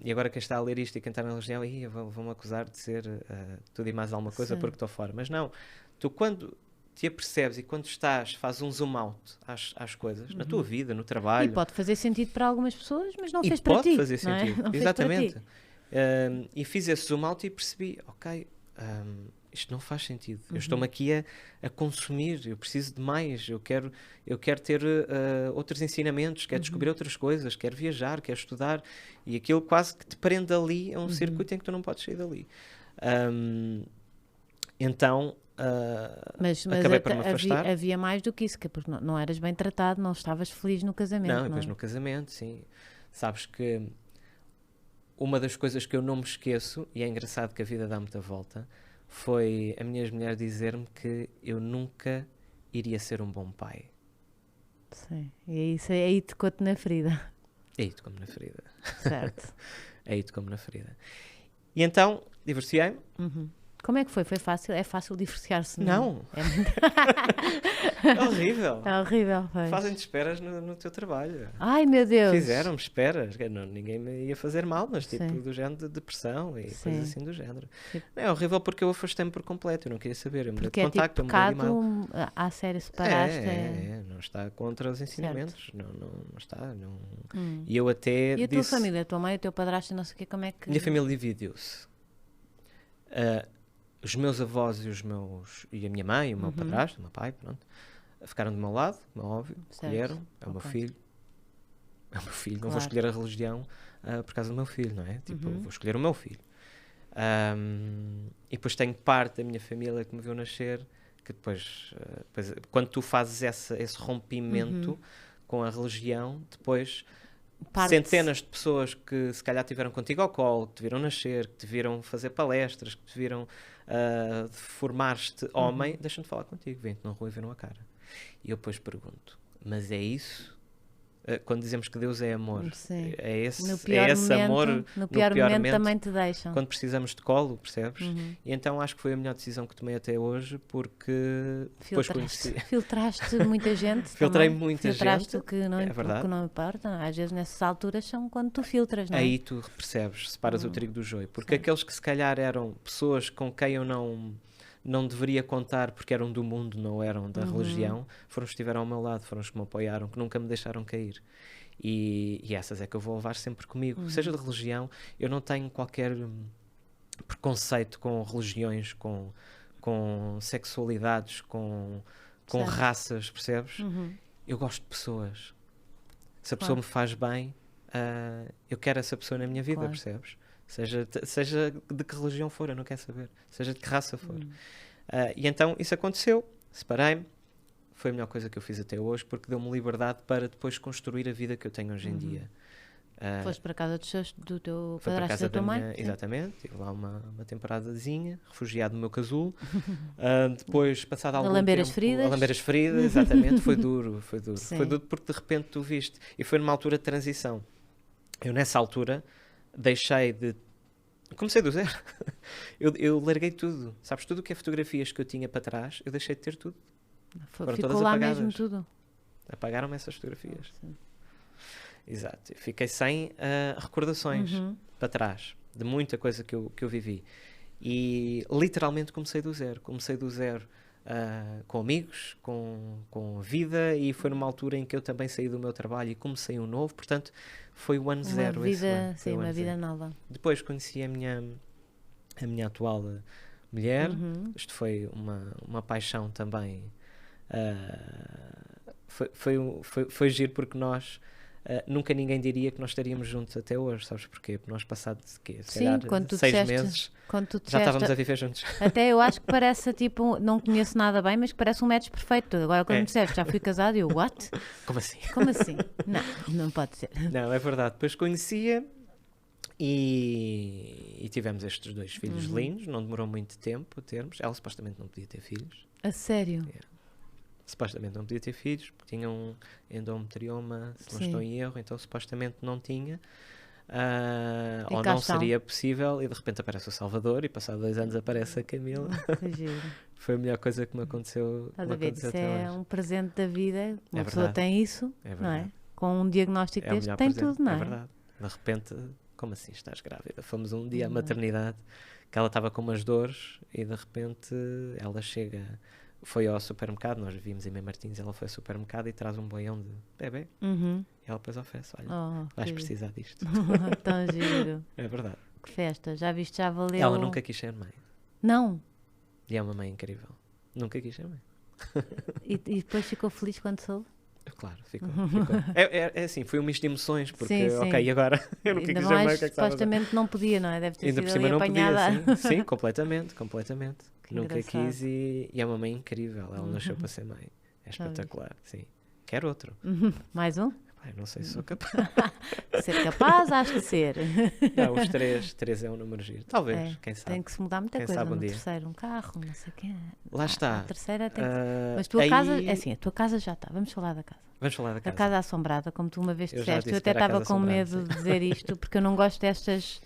E agora quem está a ler isto e quem está na religião, vão-me acusar de ser tudo e mais alguma coisa porque estou fora. Mas não, tu quando te apercebes e quando fazes um zoom out às coisas, na tua vida, no trabalho. E pode fazer sentido para algumas pessoas, mas não fez para ti. Pode fazer sentido, não exatamente. E fiz esse zoom out e percebi, ok, isto não faz sentido. Eu estou-me aqui a consumir, eu preciso de mais, eu quero ter outros ensinamentos, quero descobrir outras coisas, quero viajar, quero estudar, e aquilo quase que te prende ali, é um circuito em que tu não podes sair dali. Então, mas acabei por me afastar. Havia mais do que isso, porque não eras bem tratado, não estavas feliz no casamento. Não, depois no casamento, sim. Sabes que uma das coisas que eu não me esqueço, e é engraçado que a vida dá muita volta, foi a minha ex-mulher dizer-me que eu nunca iria ser um bom pai. Sim, e isso aí tocou-te na ferida. É aí tocou-me na ferida. Certo. É aí tocou-me na ferida. E então, divorciei-me. Como é que foi? Foi fácil? É fácil divorciar-se? Não. É muito... É horrível. É horrível, pois. Fazem-te esperas no teu trabalho. Ai, meu Deus. Fizeram-me esperas. Ninguém me ia fazer mal, mas tipo Sim. do género de depressão e Sim. coisas assim do género. Sim. É horrível porque eu afastei-me por completo. Eu não queria saber. Eu mudei de Porque é contacto, tipo eu mudei de pecado, e-mail. à série separaste. Não está contra os ensinamentos. Não está. Não. Hum. E eu até E a tua disse... família, a tua mãe, o teu padrasto, não sei o quê, como é que... Minha família dividiu-se. Os meus avós e a minha mãe, o meu padrasto, o meu pai, pronto, ficaram do meu lado, como é óbvio, escolheram, é o meu filho. É o meu filho, não vou escolher a religião por causa do meu filho, não é? Tipo, vou escolher o meu filho. E depois tenho parte da minha família que me viu nascer, que depois quando tu fazes esse rompimento com a religião, depois centenas de pessoas que se calhar tiveram contigo ao colo, que te viram nascer, que te viram fazer palestras, que te viram formar-te homem, deixam de falar contigo, vêm-te na rua e viram a cara. E eu depois pergunto, mas é isso? Quando dizemos que Deus é amor, Sim. é esse momento, amor no pior momento também te deixam. quando precisamos de colo, percebes? E então acho que foi a melhor decisão que tomei até hoje, porque depois conheci... Filtraste muita gente. Filtrei também. muita Filtraste gente, o que não, verdade. O que não importa. Às vezes nessas alturas são quando tu filtras, não é? Aí tu percebes, separas o trigo do joio, porque aqueles que se calhar eram pessoas com quem eu não deveria contar porque eram do mundo, não eram da religião, foram os que estiveram ao meu lado, foram os que me apoiaram, que nunca me deixaram cair. E essas é que eu vou levar sempre comigo. Seja de religião, eu não tenho qualquer preconceito com religiões, com sexualidades, com raças, percebes? Eu gosto de pessoas. Se a pessoa me faz bem, eu quero essa pessoa na minha vida, percebes? Seja de que religião for, eu não quero saber. Seja de que raça for. E então isso aconteceu, separei-me. Foi a melhor coisa que eu fiz até hoje, porque deu-me liberdade para depois construir a vida que eu tenho hoje em dia. Foste para a casa do teu Foi para a padrasto casa da tua mãe? Exatamente, tive lá uma temporadazinha, refugiado no meu casulo. Depois, passado algum tempo... A lamber as feridas. A lamber as feridas, exatamente, foi duro. Sim. Foi duro porque de repente tu viste. E foi numa altura de transição. Eu nessa altura comecei do zero. eu larguei tudo. Sabes, tudo o que é fotografias que eu tinha para trás, eu deixei de ter tudo. Foram Ficou todas lá apagadas. mesmo tudo. Apagaram-me essas fotografias. Exato. Fiquei sem recordações para trás de muita coisa que eu vivi. E literalmente comecei do zero. Comecei do zero com amigos, com vida, e foi numa altura em que eu também saí do meu trabalho e comecei um novo. Portanto, foi o ano zero. Uma vida nova. Depois conheci a minha atual mulher. Isto foi uma paixão também. Foi giro porque nós nunca ninguém diria que nós estaríamos juntos até hoje, sabes porquê? Porque nós passados de quê? Se calhar 6 meses já estávamos a viver juntos. Até eu acho que parece tipo, não conheço nada bem, mas que parece um match perfeito. Agora quando me disseste já fui casado, eu, what? Como assim? Como assim? Não pode ser. Não, é verdade. Depois conhecia e tivemos estes 2 filhos lindos, não demorou muito tempo a termos. Ela supostamente não podia ter filhos. A sério? Supostamente não podia ter filhos, porque tinha um endometrioma, se não estou em erro, então supostamente não tinha, ou não seria possível, e de repente aparece o Salvador, e passado 2 anos aparece a Camila. Foi a melhor coisa que me aconteceu. Estás a ver, isso é um presente da vida, uma pessoa tem isso, não é? com um diagnóstico É o deste, melhor tem presente, tudo, não é? é verdade. De repente, como assim estás grávida? Fomos um dia à maternidade, que ela estava com umas dores e de repente ela chega, foi ao supermercado, nós vimos em Mem Martins, ela foi ao supermercado e traz um boião de bebê. Uhum. E ela depois oferece, olha, Oh, vais precisar disto. tão giro. É verdade. Que festa, já viste, já valeu. Ela nunca quis ser mãe. Não. E é uma mãe incrível. Nunca quis ser mãe. E depois ficou feliz quando soube? Claro, ficou. É assim, foi um misto de emoções, porque, Sim, sim. ok, e agora? Eu nunca Ainda quis ser mãe, o mais, que é que estava a fazer? supostamente não podia, não é? Deve ter Ainda sido por cima ali não apanhada. podia, sim. Sim, completamente, completamente. Que Nunca engraçado. quis e é uma mãe incrível. Ela nasceu para ser mãe. É espetacular, sim. Quero outro. Mais um? Ai, não sei se sou capaz. Ser capaz, acho de ser. Não, os três é um número giro. Talvez, É, quem sabe. tem que se mudar muita Quem coisa sabe um no dia. terceiro, um carro, não sei o quê. Lá está. A terceira tem que... Ah, Mas tua aí- casa, é assim, a tua casa já está. Vamos falar da casa. Vamos falar da A casa. casa assombrada, como tu uma vez Eu já disseste. Eu disse que até era a estava casa com assombrada, medo sim. de dizer isto, porque eu não gosto destas...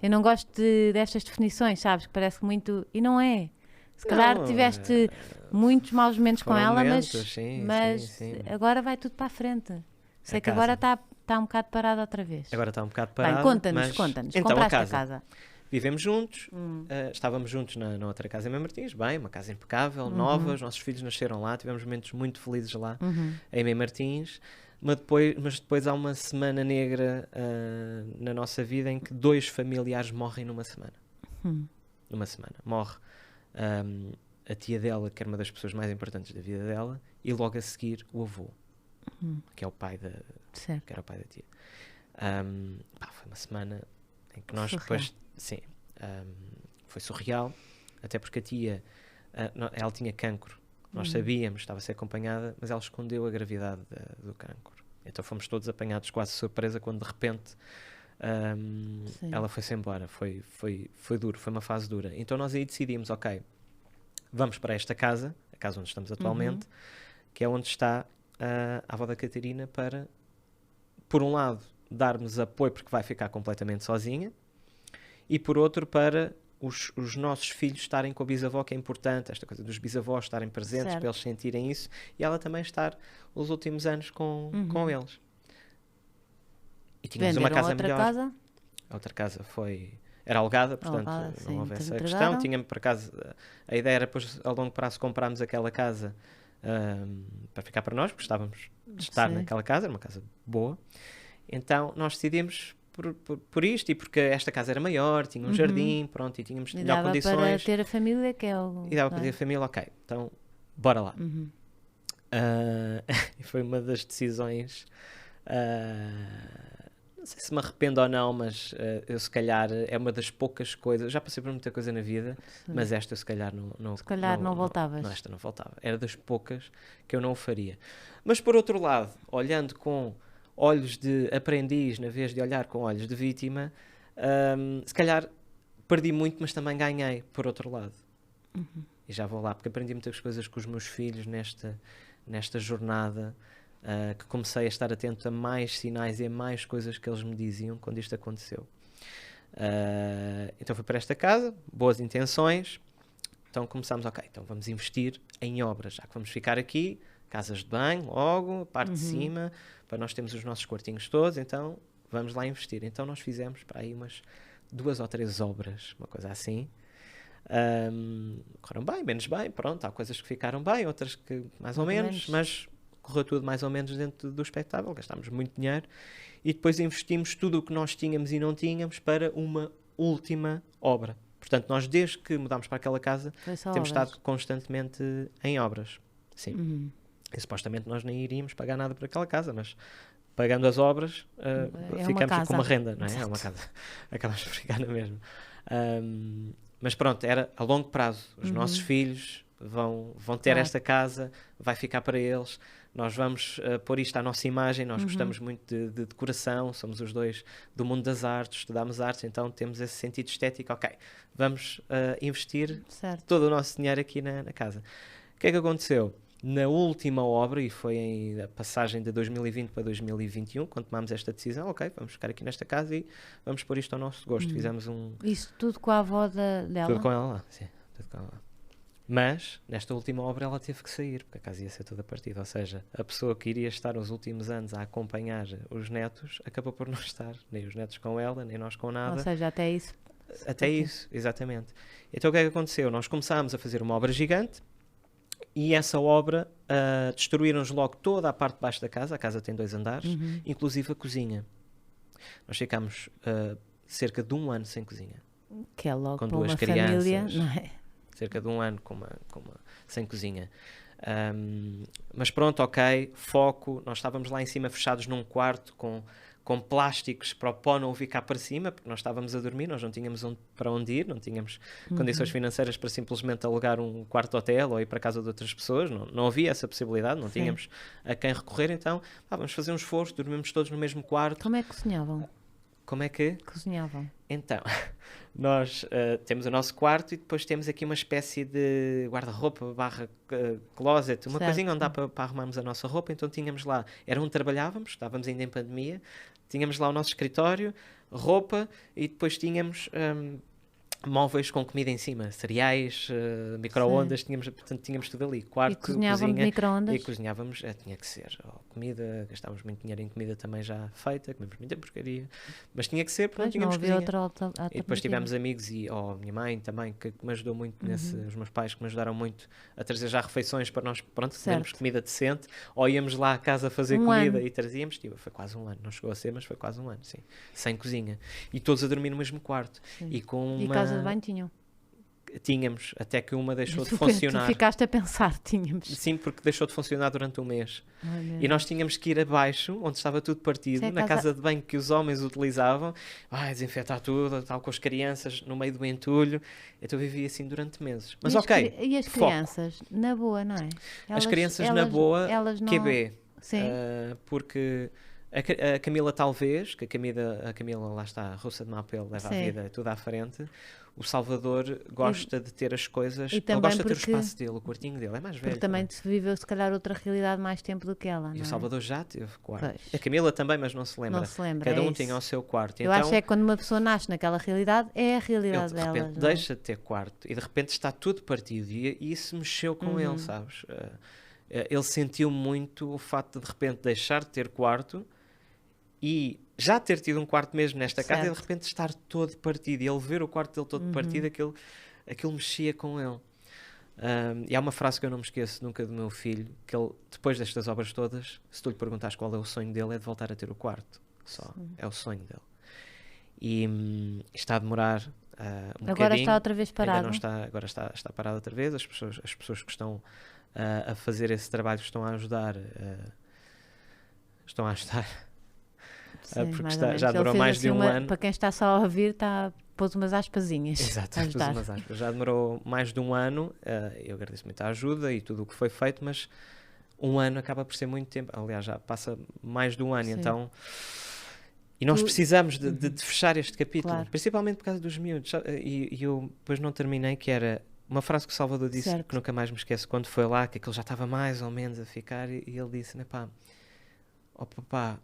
Eu não gosto destas definições, sabes? Que parece muito... E não é. Se calhar Não, tiveste muitos maus momentos com foram ela, momentos, sim, mas sim. agora vai tudo para a frente. Sei A que agora casa. está um bocado parado outra vez. Agora está um bocado Bem, parado. conta-nos, mas... conta-nos. Então, Compraste a a casa. casa. Vivemos juntos, estávamos juntos na outra casa em Mem Martins, bem, uma casa impecável, nova, os nossos filhos nasceram lá, tivemos momentos muito felizes lá em Mem Martins, mas depois há uma semana negra na nossa vida em que 2 familiares morrem numa semana. Numa semana. Morre a tia dela, que era uma das pessoas mais importantes da vida dela, e logo a seguir o avô, que é o pai da, Certo. que era o pai da tia. Foi uma semana em que nós Surreal. depois, sim, foi surreal, até porque a tia, ela tinha cancro, nós sabíamos, estava a ser acompanhada, mas ela escondeu a gravidade do cancro. Então fomos todos apanhados quase de surpresa quando de repente ela foi-se embora. Foi duro, foi uma fase dura. Então nós aí decidimos, ok, vamos para esta casa, a casa onde estamos atualmente, que é onde está a avó da Catarina, para, por um lado, darmos apoio porque vai ficar completamente sozinha, e por outro, para os nossos filhos estarem com a bisavó, que é importante, esta coisa dos bisavós estarem presentes, Certo. para eles sentirem isso, e ela também estar os últimos anos com eles. E tínhamos Venderam uma casa outra melhor. casa? A outra casa era alugada, portanto Alugada, sim, não houve essa entregaram. questão. Tínhamos, por acaso, a ideia era depois, a longo prazo, comprarmos aquela casa para ficar para nós, porque gostávamos de estar Sim. naquela casa, era uma casa boa. Então nós decidimos por isto, e porque esta casa era maior, tinha um jardim, pronto, e tínhamos E melhor dava para condições. ter a família, que é o... E dava não para é? ter a família, ok, então bora lá. E foi uma das decisões, não sei se me arrependo ou não, mas eu se calhar é uma das poucas coisas, já passei por muita coisa na vida, mas esta eu se calhar não Se calhar não voltavas. Não, esta não voltava, era das poucas que eu não o faria. Mas por outro lado, olhando com olhos de aprendiz na vez de olhar com olhos de vítima, se calhar perdi muito, mas também ganhei por outro lado. E já vou lá, porque aprendi muitas coisas com os meus filhos nesta jornada, que comecei a estar atento a mais sinais e a mais coisas que eles me diziam quando isto aconteceu. Então fui para esta casa, boas intenções, então começámos, ok, então vamos investir em obras, já que vamos ficar aqui, casas de banho, logo, parte de cima, para nós termos os nossos quartinhos todos, então vamos lá investir. Então nós fizemos para aí umas 2 ou 3 obras, uma coisa assim. Correram bem, menos bem, pronto, há coisas que ficaram bem, outras que mais ou menos, mas correu tudo mais ou menos dentro do expectável, gastámos muito dinheiro e depois investimos tudo o que nós tínhamos e não tínhamos para uma última obra. Portanto, nós desde que mudámos para aquela casa temos estado constantemente em obras. Sim. E supostamente nós nem iríamos pagar nada por aquela casa, mas pagando as obras ficamos com uma renda, não é? Exato. É uma casa. Acabamos por ficar na mesma. Mas pronto, era a longo prazo. Os nossos filhos vão ter esta casa, vai ficar para eles. Nós vamos pôr isto à nossa imagem. Nós gostamos muito de decoração, somos os dois do mundo das artes, estudamos artes, então temos esse sentido estético. Ok, vamos investir todo o nosso dinheiro aqui na casa. O que é que aconteceu? Na última obra, e foi a passagem de 2020 para 2021, quando tomámos esta decisão, ok, vamos ficar aqui nesta casa e vamos pôr isto ao nosso gosto. Fizemos Isso tudo com a avó dela? Tudo com ela lá, sim. Tudo com ela lá. Mas, nesta última obra, ela teve que sair, porque a casa ia ser toda partida. Ou seja, a pessoa que iria estar os últimos anos a acompanhar os netos, acabou por não estar. Nem os netos com ela, nem nós com nada. Ou seja, até isso. Até isso, exatamente. Então o que é que aconteceu? Nós começámos a fazer uma obra gigante e essa obra destruíram-nos logo toda a parte de baixo da casa. A casa tem 2 andares, inclusive a cozinha. Nós ficámos cerca de 1 ano sem cozinha. Que é logo Com para 2 uma crianças. família, não é? Cerca de 1 ano sem cozinha. Mas pronto, ok, foco. Nós estávamos lá em cima fechados num quarto com plásticos para o pó não vir cá para cima, porque nós estávamos a dormir, nós não tínhamos para onde ir, não tínhamos condições financeiras para simplesmente alugar um quarto hotel ou ir para a casa de outras pessoas, não havia essa possibilidade, não tínhamos a quem recorrer, então vamos fazer um esforço, dormimos todos no mesmo quarto. Como é que cozinhavam? Como é que? Cozinhavam. Então, nós temos o nosso quarto e depois temos aqui uma espécie de guarda-roupa barra closet, uma coisinha onde dá para arrumarmos a nossa roupa, então tínhamos lá, era onde trabalhávamos, estávamos ainda em pandemia, tínhamos lá o nosso escritório, roupa e depois tínhamos móveis com comida em cima, cereais, micro-ondas, portanto tínhamos tudo ali, quarto, cozinhavam cozinha. De micro-ondas? E cozinhávamos, tinha que ser, comida, gastávamos muito dinheiro em comida também já feita, comemos muita porcaria, mas tinha que ser porque não tínhamos cozinha. Outra e depois tivemos amigos e minha mãe também, que me ajudou muito os meus pais que me ajudaram muito a trazer já refeições para nós, pronto, termos comida decente, ou íamos lá à casa fazer comida e trazíamos, foi quase 1 ano, não chegou a ser, mas foi quase 1 ano, sim, sem cozinha, e todos a dormir no mesmo quarto, e com uma... casa de banho tinham? Tínhamos, até que uma deixou de funcionar. Tu ficaste a pensar, tínhamos. Sim, porque deixou de funcionar durante 1 mês. E nós tínhamos que ir abaixo, onde estava tudo partido, na casa de banho que os homens utilizavam, desinfetar tudo, tal, com as crianças, no meio do entulho. Então eu vivi assim durante meses. Mas E as crianças, na boa, não é? As crianças na boa, elas não... QB. Sim. Porque... A Camila talvez, que a Camila lá está, a russa de Mapel, leva a vida tudo à frente. O Salvador gosta de ter as coisas, ele gosta de ter o espaço dele, o quartinho dele, é mais velho. Porque também viveu se calhar outra realidade mais tempo do que ela, não é? E o Salvador já teve quarto. Pois. A Camila também, mas não se lembra. Cada um tinha o seu quarto. Eu acho que quando uma pessoa nasce naquela realidade, é a realidade dela. De repente deixa de ter quarto e de repente está tudo partido e isso mexeu com ele, sabes? Ele sentiu muito o facto de repente deixar de ter quarto e já ter tido um quarto mesmo nesta casa e de repente estar todo partido e ele ver o quarto dele todo partido, aquilo mexia com ele. E há uma frase que eu não me esqueço nunca do meu filho, que ele, depois destas obras todas, se tu lhe perguntares qual é o sonho dele, é de voltar a ter o quarto só. É o sonho dele. E está a demorar um agora bocadinho. está outra vez parado. Ainda não está, agora está parado outra vez. As pessoas que estão a fazer esse trabalho estão a ajudar. Sim, porque já demorou mais de 1 ano. Para quem está só a ouvir, pôs umas aspasinhas. Exato, pôs umas aspas. Já demorou mais de 1 ano. Eu agradeço muito a ajuda e tudo o que foi feito, mas 1 ano acaba por ser muito tempo. Aliás, já passa mais de 1 ano, então... E nós precisamos de fechar este capítulo, principalmente por causa dos miúdos. E eu depois não terminei, que era uma frase que o Salvador disse, que nunca mais me esqueço, quando foi lá, que aquilo já estava mais ou menos a ficar, e ele disse, papá,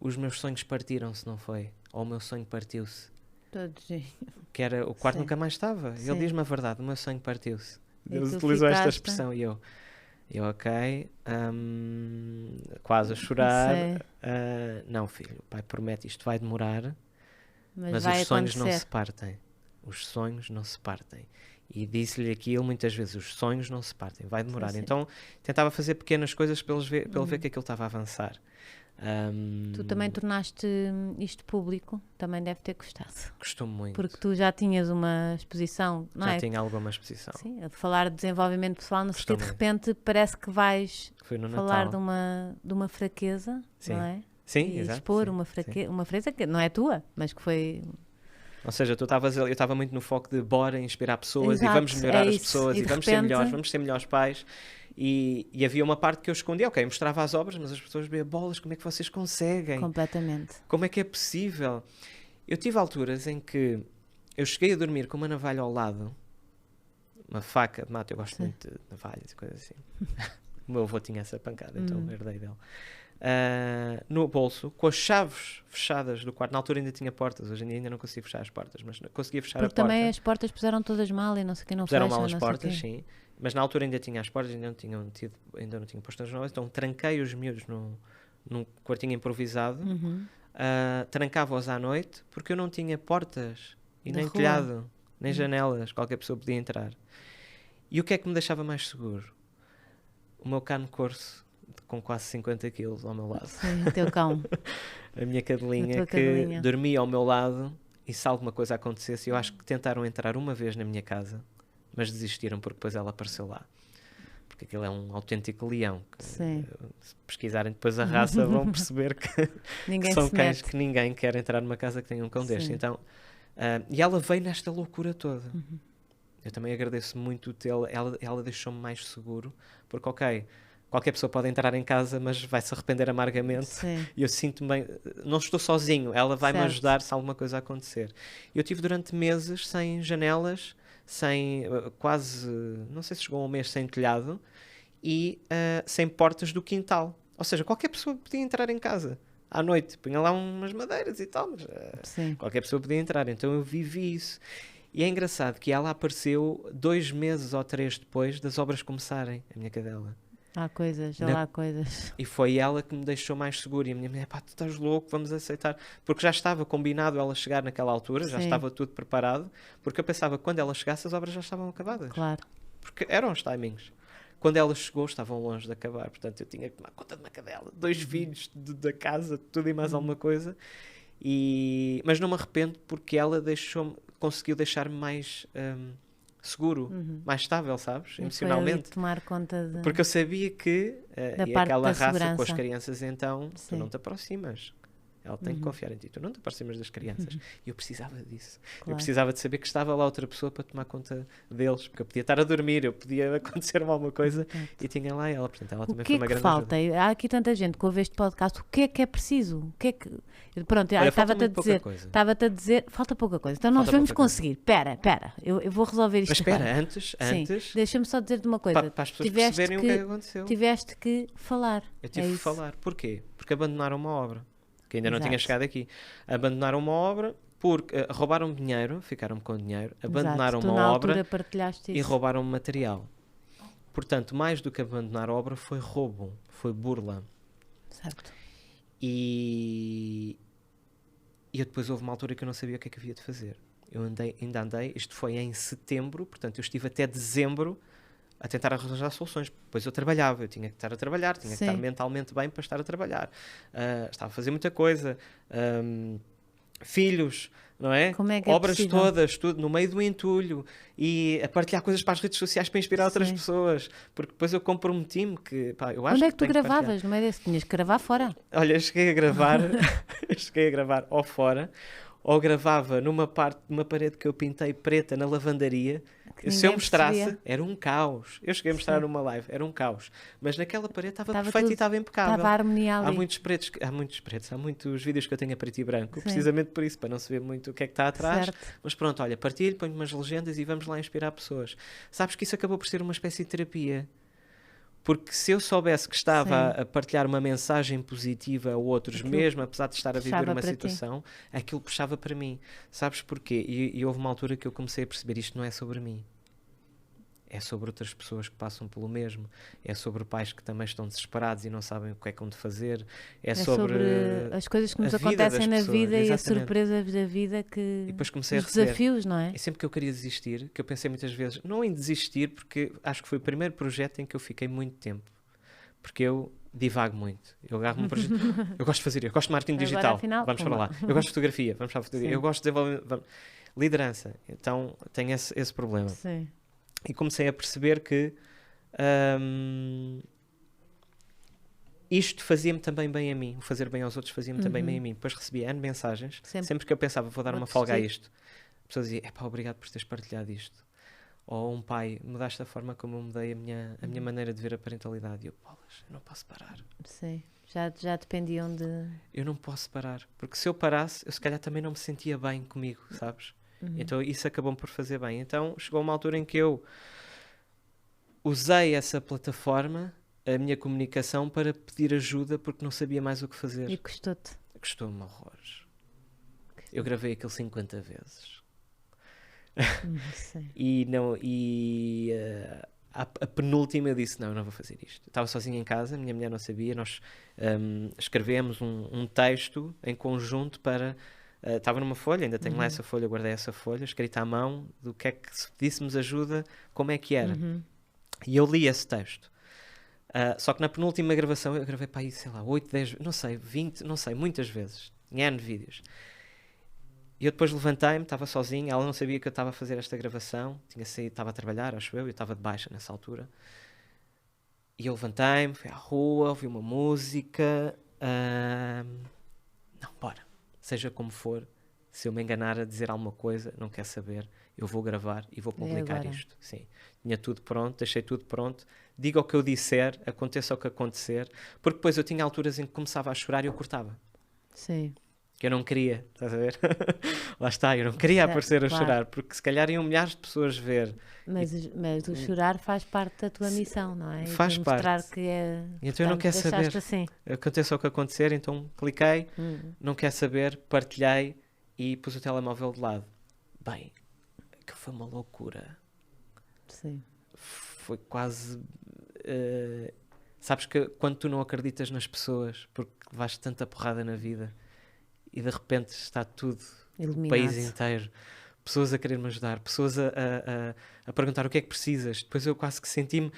os meus sonhos partiram-se, não foi? Ou o meu sonho partiu-se. Todos. Que era, o quarto nunca mais estava. Ele diz-me a verdade, o meu sonho partiu-se. Deus utilizou esta expressão e eu ok, quase a chorar. Não, filho, o pai promete, isto vai demorar, mas os sonhos não se partem. Os sonhos não se partem. E disse-lhe aquilo muitas vezes, os sonhos não se partem, vai demorar. Então tentava fazer pequenas coisas para ele ver que aquilo estava a avançar. Tu também tornaste isto público, também deve ter gostado. Gostou-me muito. Porque tu já tinhas uma exposição, não é? Já tinha alguma exposição. Sim, a falar de desenvolvimento pessoal, no sentido de repente parece que vais falar de uma fraqueza, não é? Sim, e exato. Expor uma fraqueza que não é tua, mas que foi... Ou seja, eu estava muito no foco de bora inspirar pessoas, e vamos melhorar as pessoas e vamos ser melhores, vamos ser melhores pais. E havia uma parte que eu escondia, ok, mostrava as obras, mas as pessoas viam bolas, como é que vocês conseguem? Completamente. Como é que é possível? Eu tive alturas em que eu cheguei a dormir com uma navalha ao lado, uma faca de mate, eu gosto muito de navalhas e coisas assim. O meu avô tinha essa pancada, então herdei dele. No bolso, com as chaves fechadas do quarto. Na altura ainda tinha portas, hoje em dia ainda não consigo fechar as portas, mas conseguia fechar a porta. Porque também as portas puseram todas mal e não sei o que, não puseram fecha, mal as portas, sim. Mas na altura ainda tinha as portas, ainda não tinha posto as janelas, então tranquei os miúdos num quartinho improvisado, trancava-os à noite, porque eu não tinha portas, e nem telhado, nem janelas, qualquer pessoa podia entrar. E o que é que me deixava mais seguro? O meu cão corso, com quase 50 quilos ao meu lado. Sim, o teu cão. A minha cadelinha que dormia ao meu lado, e se alguma coisa acontecesse, eu acho que tentaram entrar uma vez na minha casa, mas desistiram porque depois ela apareceu lá. Porque aquilo é um autêntico leão. Que, se pesquisarem depois a raça, vão perceber que são cães que ninguém quer entrar numa casa que tenha um cão deste. Então, e ela veio nesta loucura toda. Eu também agradeço muito ela deixou-me mais seguro, porque qualquer pessoa pode entrar em casa, mas vai se arrepender amargamente. E eu sinto-me bem, não estou sozinho, ela vai-me ajudar se alguma coisa acontecer. Eu tive durante meses sem janelas, sem quase, não sei se chegou a um mês sem telhado, e sem portas do quintal. Ou seja, qualquer pessoa podia entrar em casa à noite, punha lá umas madeiras e tal, mas qualquer pessoa podia entrar. Então eu vivi isso. E é engraçado que ela apareceu 2 meses ou 3 depois das obras começarem, a minha cadela. Há coisas. E foi ela que me deixou mais seguro. E a minha mulher, pá, tu estás louco, vamos aceitar. Porque já estava combinado ela chegar naquela altura, já estava tudo preparado, porque eu pensava que quando ela chegasse as obras já estavam acabadas. Claro. Porque eram os timings. Quando ela chegou, estavam longe de acabar. Portanto, eu tinha que tomar conta de uma cadela, 2 filhos da casa, tudo e mais alguma coisa. Mas não me arrependo porque ela conseguiu deixar-me mais seguro, mais estável, sabes? Emocionalmente. Tomar conta porque eu sabia que e aquela raça segurança. Com as crianças, então tu não te aproximas. Ela tem que confiar em ti. Tu não te aproximas das crianças. E eu precisava disso. Claro. Eu precisava de saber que estava lá outra pessoa para tomar conta deles. Porque eu podia estar a dormir, eu podia acontecer-me alguma coisa e tinha lá ela. Portanto, ela também foi uma grande falta? Ajuda. Há aqui tanta gente que ouve este podcast. O que é preciso? O que é que... Pronto, estava-te a dizer... Falta pouca coisa. Então nós vamos conseguir. Espera. Eu vou resolver isto. Mas espera, antes... Deixa-me só dizer-te uma coisa. Para as pessoas perceberem o que aconteceu. Tiveste que falar. Eu tive que falar. Porquê? Porque abandonaram uma obra. Que ainda não tinha chegado aqui. Abandonaram uma obra porque roubaram dinheiro, ficaram com dinheiro, abandonaram uma obra e roubaram material. Portanto, mais do que abandonar a obra, foi roubo, foi burla. Certo. E eu depois houve uma altura que eu não sabia o que é que havia de fazer. Eu ainda andei, isto foi em setembro, portanto eu estive até dezembro a tentar arranjar soluções. Depois eu trabalhava, eu tinha que estar a trabalhar, tinha que estar mentalmente bem para estar a trabalhar. Estava a fazer muita coisa. Filhos, não é? Como é que obras possível? Todas, tudo no meio do entulho e a partilhar coisas para as redes sociais para inspirar outras pessoas. Porque depois eu comprometi-me que, pá, eu acho Onde é que tu gravavas? No meio desse, tinhas que gravar fora. Olha, eu cheguei a gravar, ou fora, ou gravava numa parede que eu pintei preta na lavandaria. Se eu mostrasse, era um caos. Eu cheguei a mostrar numa live, era um caos. Mas naquela parede estava perfeito e estava impecável. Estava a harmonia ali. Há muitos vídeos que eu tenho a preto e branco, precisamente por isso, para não se ver muito o que é que está atrás. Certo. Mas pronto, olha, partilho, ponho umas legendas e vamos lá inspirar pessoas. Sabes que isso acabou por ser uma espécie de terapia. Porque se eu soubesse que estava a partilhar uma mensagem positiva a outros, mesmo apesar de estar a viver uma situação, aquilo puxava para mim. Sabes porquê? E houve uma altura que eu comecei a perceber, isto não é sobre mim. É sobre outras pessoas que passam pelo mesmo. É sobre pais que também estão desesperados e não sabem o que é que hão de fazer. É sobre as coisas que nos acontecem na vida e as surpresas da vida e depois comecei os desafios, não é? E sempre que eu queria desistir, que eu pensei muitas vezes, não em desistir, porque acho que foi o primeiro projeto em que eu fiquei muito tempo. Porque eu divago muito. Eu agarro um projeto. Eu gosto de fazer, eu gosto de marketing digital. Afinal, vamos para lá. Eu gosto de fotografia, vamos para a fotografia. Eu gosto de desenvolvimento. Liderança. Então tenho esse problema. Sim. E comecei a perceber que isto fazia-me também bem a mim. O fazer bem aos outros fazia-me também bem a mim. Depois recebia mensagens. Sempre que eu pensava, vou dar uma folga a isto. A pessoa dizia, epá, obrigado por teres partilhado isto. Ou um pai, mudaste a forma como eu mudei a minha maneira de ver a parentalidade. E eu, bolas, eu não posso parar. Sim, já dependiam de... Eu não posso parar. Porque se eu parasse, eu se calhar também não me sentia bem comigo, sabes? Então isso acabou-me por fazer bem. Então chegou uma altura em que eu usei essa plataforma, a minha comunicação, para pedir ajuda porque não sabia mais o que fazer. E custou-te? Custou-me horrores. Eu gravei aquilo 50 vezes. Sim. a penúltima eu disse, não vou fazer isto. Estava sozinho em casa, a minha mulher não sabia, nós escrevemos um texto em conjunto para... estava numa folha, ainda tenho lá essa folha, guardei essa folha, escrita à mão, do que é que, se pedíssemos ajuda, como é que era. E eu li esse texto. Só que na penúltima gravação, eu gravei para aí, sei lá, 8, 10, não sei, 20, não sei, muitas vezes. Tinha N vídeos. E eu depois levantei-me, estava sozinho, ela não sabia que eu estava a fazer esta gravação, tinha saído, estava a trabalhar, acho eu estava de baixa nessa altura. E eu levantei-me, fui à rua, ouvi uma música. Não, bora. Seja como for, se eu me enganar a dizer alguma coisa, não quer saber, eu vou gravar e vou publicar isto. Sim. Tinha tudo pronto, deixei tudo pronto. Diga o que eu disser, aconteça o que acontecer. Porque depois eu tinha alturas em que começava a chorar e eu cortava. Sim. Que eu não queria, estás a ver? Lá está, eu não queria aparecer a chorar, porque se calhar iam milhares de pessoas ver. Mas o chorar faz parte da tua missão, não é? Faz parte. Que é... Então eu não quero saber. Assim. Aconteça o que acontecer, então cliquei, não quer saber, partilhei e pus o telemóvel de lado. Bem, que foi uma loucura. Sim. Foi quase... sabes que quando tu não acreditas nas pessoas, porque vais tanta porrada na vida... E de repente está tudo, iluminado. O país inteiro, pessoas a querer-me ajudar, pessoas a perguntar o que é que precisas. Depois eu quase que senti-me,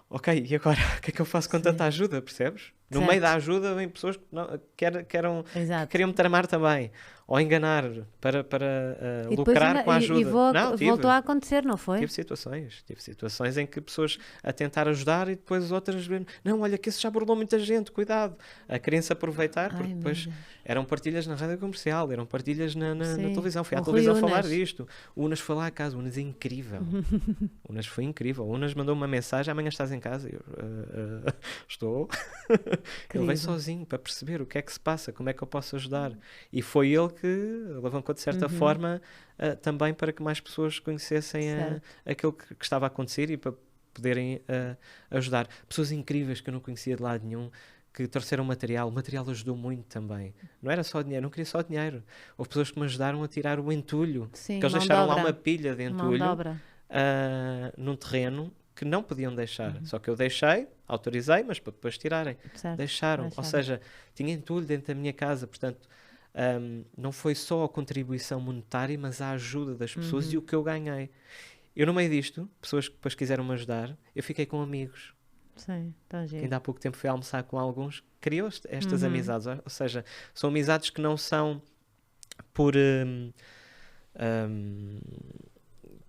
ok, e agora? O que é que eu faço com tanta ajuda, percebes? No meio da ajuda vem pessoas que queriam me tramar também, ou enganar para lucrar com a ajuda. Voltou a acontecer, não foi? Tive situações em que pessoas a tentar ajudar e depois outras vendo, não, olha que isso já burlou muita gente, cuidado. A querer-se aproveitar, porque depois eram partilhas na rádio comercial, eram partilhas na televisão. Fui à televisão falar disto. O Unas foi lá a casa, o Unas é incrível. O Unas foi incrível. O Unas mandou uma mensagem, amanhã estás em casa? Eu, estou... Ele veio sozinho para perceber o que é que se passa, como é que eu posso ajudar. E foi ele que alavancou de certa forma também para que mais pessoas conhecessem aquilo que estava a acontecer e para poderem ajudar. Pessoas incríveis que eu não conhecia de lado nenhum, que trouxeram material. O material ajudou muito também. Não era só dinheiro, não queria só dinheiro. Houve pessoas que me ajudaram a tirar o entulho. Sim, que eles deixaram lá uma pilha de entulho num terreno que não podiam deixar. Só que eu autorizei, mas para depois tirarem. Deixaram. Ou seja, tinha entulho dentro da minha casa, portanto, não foi só a contribuição monetária, mas a ajuda das pessoas e o que eu ganhei. Eu, no meio disto, pessoas que depois quiseram me ajudar, eu fiquei com amigos. Sim, tão giro. Ainda há pouco tempo fui almoçar com alguns, criou estas amizades. Ou seja, são amizades que não são por...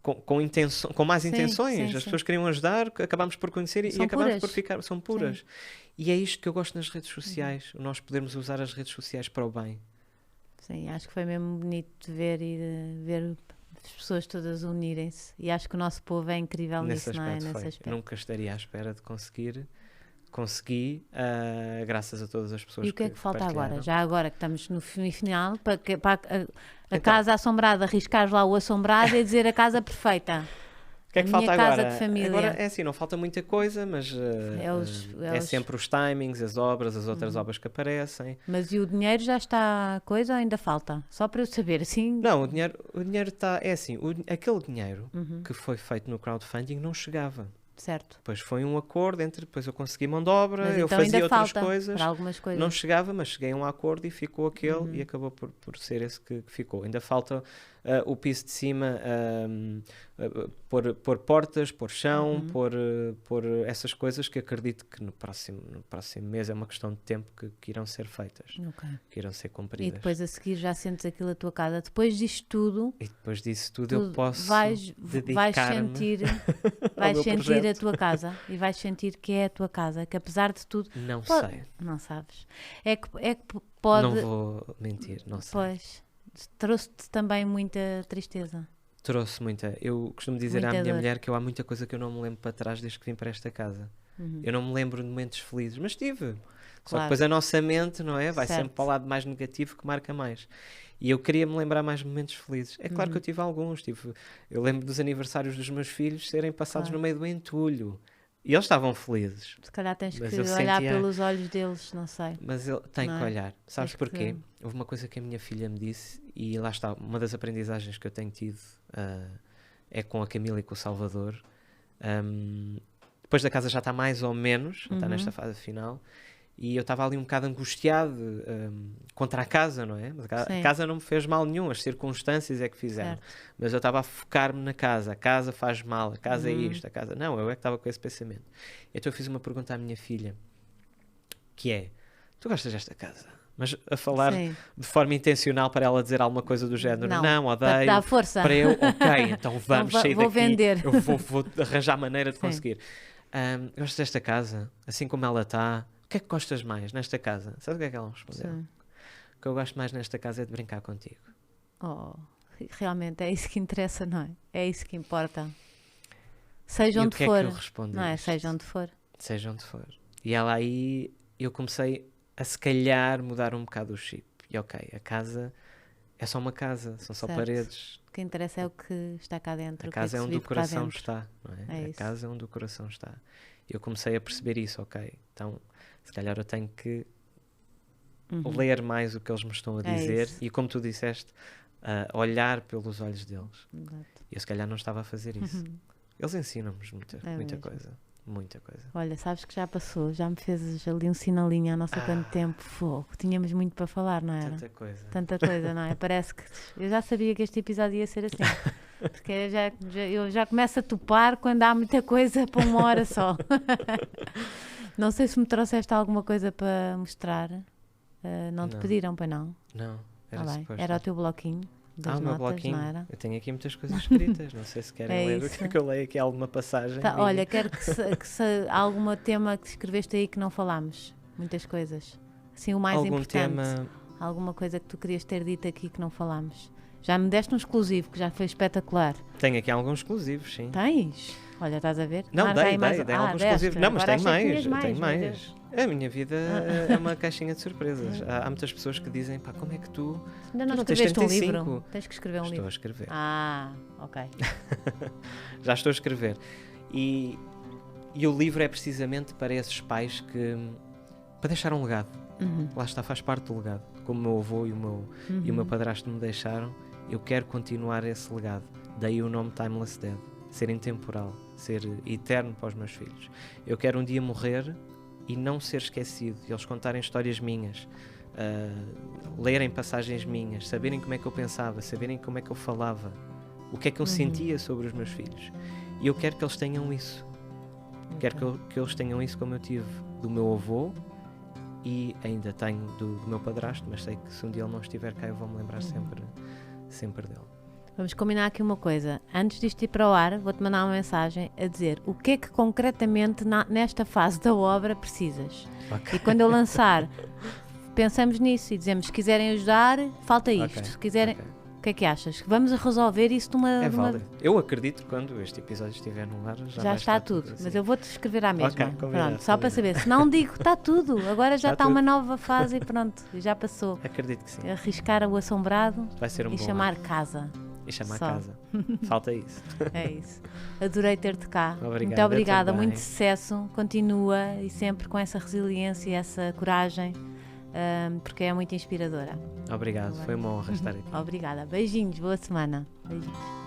com más intenções. As pessoas queriam ajudar, acabámos por conhecer e acabámos por ficar, são puras. E é isto que eu gosto nas redes sociais, nós podermos usar as redes sociais para o bem. Sim, acho que foi mesmo bonito de ver e de ver as pessoas todas unirem-se, e acho que o nosso povo é incrível nisso, não é? Nesse aspecto. Nunca estaria à espera de consegui, graças a todas as pessoas. E o que é que falta agora? Já agora que estamos no final, para então, casa assombrada, arriscares lá o assombrado e dizer a casa perfeita. O que é que falta agora? Casa de família. Agora é assim, não falta muita coisa, mas é sempre os timings, as obras, as outras obras que aparecem. Mas e o dinheiro já está a coisa ou ainda falta? Só para eu saber, assim... Não, o dinheiro está... É assim, aquele dinheiro que foi feito no crowdfunding não chegava. Certo. Depois foi um acordo depois eu consegui mão de obra, mas eu então fazia ainda outras falta coisas. Para algumas coisas. Não chegava, mas cheguei a um acordo e ficou aquele e acabou por ser esse que ficou. Ainda falta o piso de cima, pôr portas, pôr chão, pôr essas coisas que acredito que no próximo mês é uma questão de tempo que irão ser feitas, que irão ser cumpridas. E depois a seguir já sentes aquilo a tua casa. Depois disto tudo... E depois disso tudo eu posso vais dedicar-me vais sentir a tua casa e vais sentir que é a tua casa, que apesar de tudo... sei. Não sabes. É que pode... Não vou mentir, não sei. Pois, trouxe-te também muita tristeza. Trouxe muita. Eu costumo dizer à minha mulher que há muita coisa que eu não me lembro para trás desde que vim para esta casa. Eu não me lembro de momentos felizes, mas tive. Só que depois a nossa mente, não é? Vai sempre para o lado mais negativo que marca mais. E eu queria me lembrar mais de momentos felizes. É claro que eu tive alguns. Eu lembro dos aniversários dos meus filhos serem passados no meio do entulho. E eles estavam felizes. Se calhar tens que olhar pelos olhos deles, não sei. Mas eu tenho que olhar. Sabes porquê? Houve uma coisa que a minha filha me disse, e lá está, uma das aprendizagens que eu tenho tido é com a Camila e com o Salvador. Depois da casa já está mais ou menos, está nesta fase final, e eu estava ali um bocado angustiado contra a casa, não é? Mas a casa não me fez mal nenhum, as circunstâncias é que fizeram. Certo. Mas eu estava a focar-me na casa. A casa faz mal, a casa é isto, a casa... Não, eu é que estava com esse pensamento. Então eu fiz uma pergunta à minha filha, que é, tu gostas desta casa? Mas a falar de forma intencional para ela dizer alguma coisa do género. Não, odeio. Para dar força. Para eu, ok, então vamos sair daqui. Vender. Eu vou arranjar maneira de conseguir. Gostas desta casa? Assim como ela está... O que é que gostas mais nesta casa? Sabe o que é que ela me respondeu? Sim. O que eu gosto mais nesta casa é de brincar contigo. Oh, realmente é isso que interessa, não é? É isso que importa. Seja onde for. É que eu respondo não é? Seja onde for. Seja onde for. E ela aí, eu comecei a se calhar mudar um bocado o chip. E ok, a casa é só uma casa, são só paredes. O que interessa é o que está cá dentro. A casa é onde o coração está, não é? A casa é onde o coração está. E eu comecei a perceber isso, ok. Então, se calhar eu tenho que ler mais o que eles me estão a dizer e, como tu disseste, olhar pelos olhos deles. Exato. E eu se calhar não estava a fazer isso. Eles ensinam-nos muita coisa. Muita coisa. Olha, sabes que já passou, já me fezes ali um sinalinho há não sei quanto tempo. Fogo, tínhamos muito para falar, não era? Tanta coisa, não é? Parece que eu já sabia que este episódio ia ser assim. Porque eu já começo a topar quando há muita coisa para uma hora só. Não sei se me trouxeste alguma coisa para mostrar. Não te pediram, pois não? Não, era o teu bloquinho das notas, bloquinho. Não era? Eu tenho aqui muitas coisas escritas, não sei se querem ler. Quer que eu leia aqui alguma passagem? Olha, quero que se algum tema que escreveste aí que não falámos. Muitas coisas. Assim, o mais importante. Alguma coisa que tu querias ter dito aqui que não falámos. Já me deste um exclusivo, que já foi espetacular. Tenho aqui alguns exclusivos, sim. Tens? Olha, estás a ver? Não, dei alguns exclusivos. Não, mas tenho mais. A minha vida é uma caixinha de surpresas. Há muitas pessoas que dizem, pá, como é que tu ainda não escreveste um livro? Tens que escrever um livro. Estou a escrever. Ok. Já estou a escrever. E o livro é precisamente para esses pais para deixar um legado. Lá está, faz parte do legado. Como o meu avô e o meu padrasto me deixaram, eu quero continuar esse legado. Daí o nome Timeless Dead. Ser intemporal, ser eterno para os meus filhos. Eu quero um dia morrer e não ser esquecido. Eles contarem histórias minhas, lerem passagens minhas, saberem como é que eu pensava, saberem como é que eu falava, o que é que eu sentia sobre os meus filhos. E eu quero que eles tenham isso. Quero que eles tenham isso como eu tive do meu avô e ainda tenho do meu padrasto, mas sei que se um dia ele não estiver cá eu vou-me lembrar sempre dele. Vamos combinar aqui uma coisa. Antes disto ir para o ar, vou-te mandar uma mensagem a dizer o que é que concretamente nesta fase da obra precisas. Okay. E quando eu lançar, pensamos nisso e dizemos, se quiserem ajudar, falta isto. Se quiserem... O que é que achas? Vamos resolver isso de uma... válido. Eu acredito que quando este episódio estiver no ar já está tudo. Assim. Mas eu vou-te escrever à mesma. Pronto, só para saber. Se não digo, está tudo. Agora já está uma nova fase e pronto, já passou. Acredito que sim. Arriscar o assombrado vai ser e chamar casa. E chamar casa. Falta isso. É isso. Adorei ter-te cá. Muito obrigada. Muito sucesso. Continua e sempre com essa resiliência e essa coragem. Porque é muito inspiradora. Obrigado, foi uma honra estar aqui. Obrigada. Beijinhos, boa semana. Beijinhos.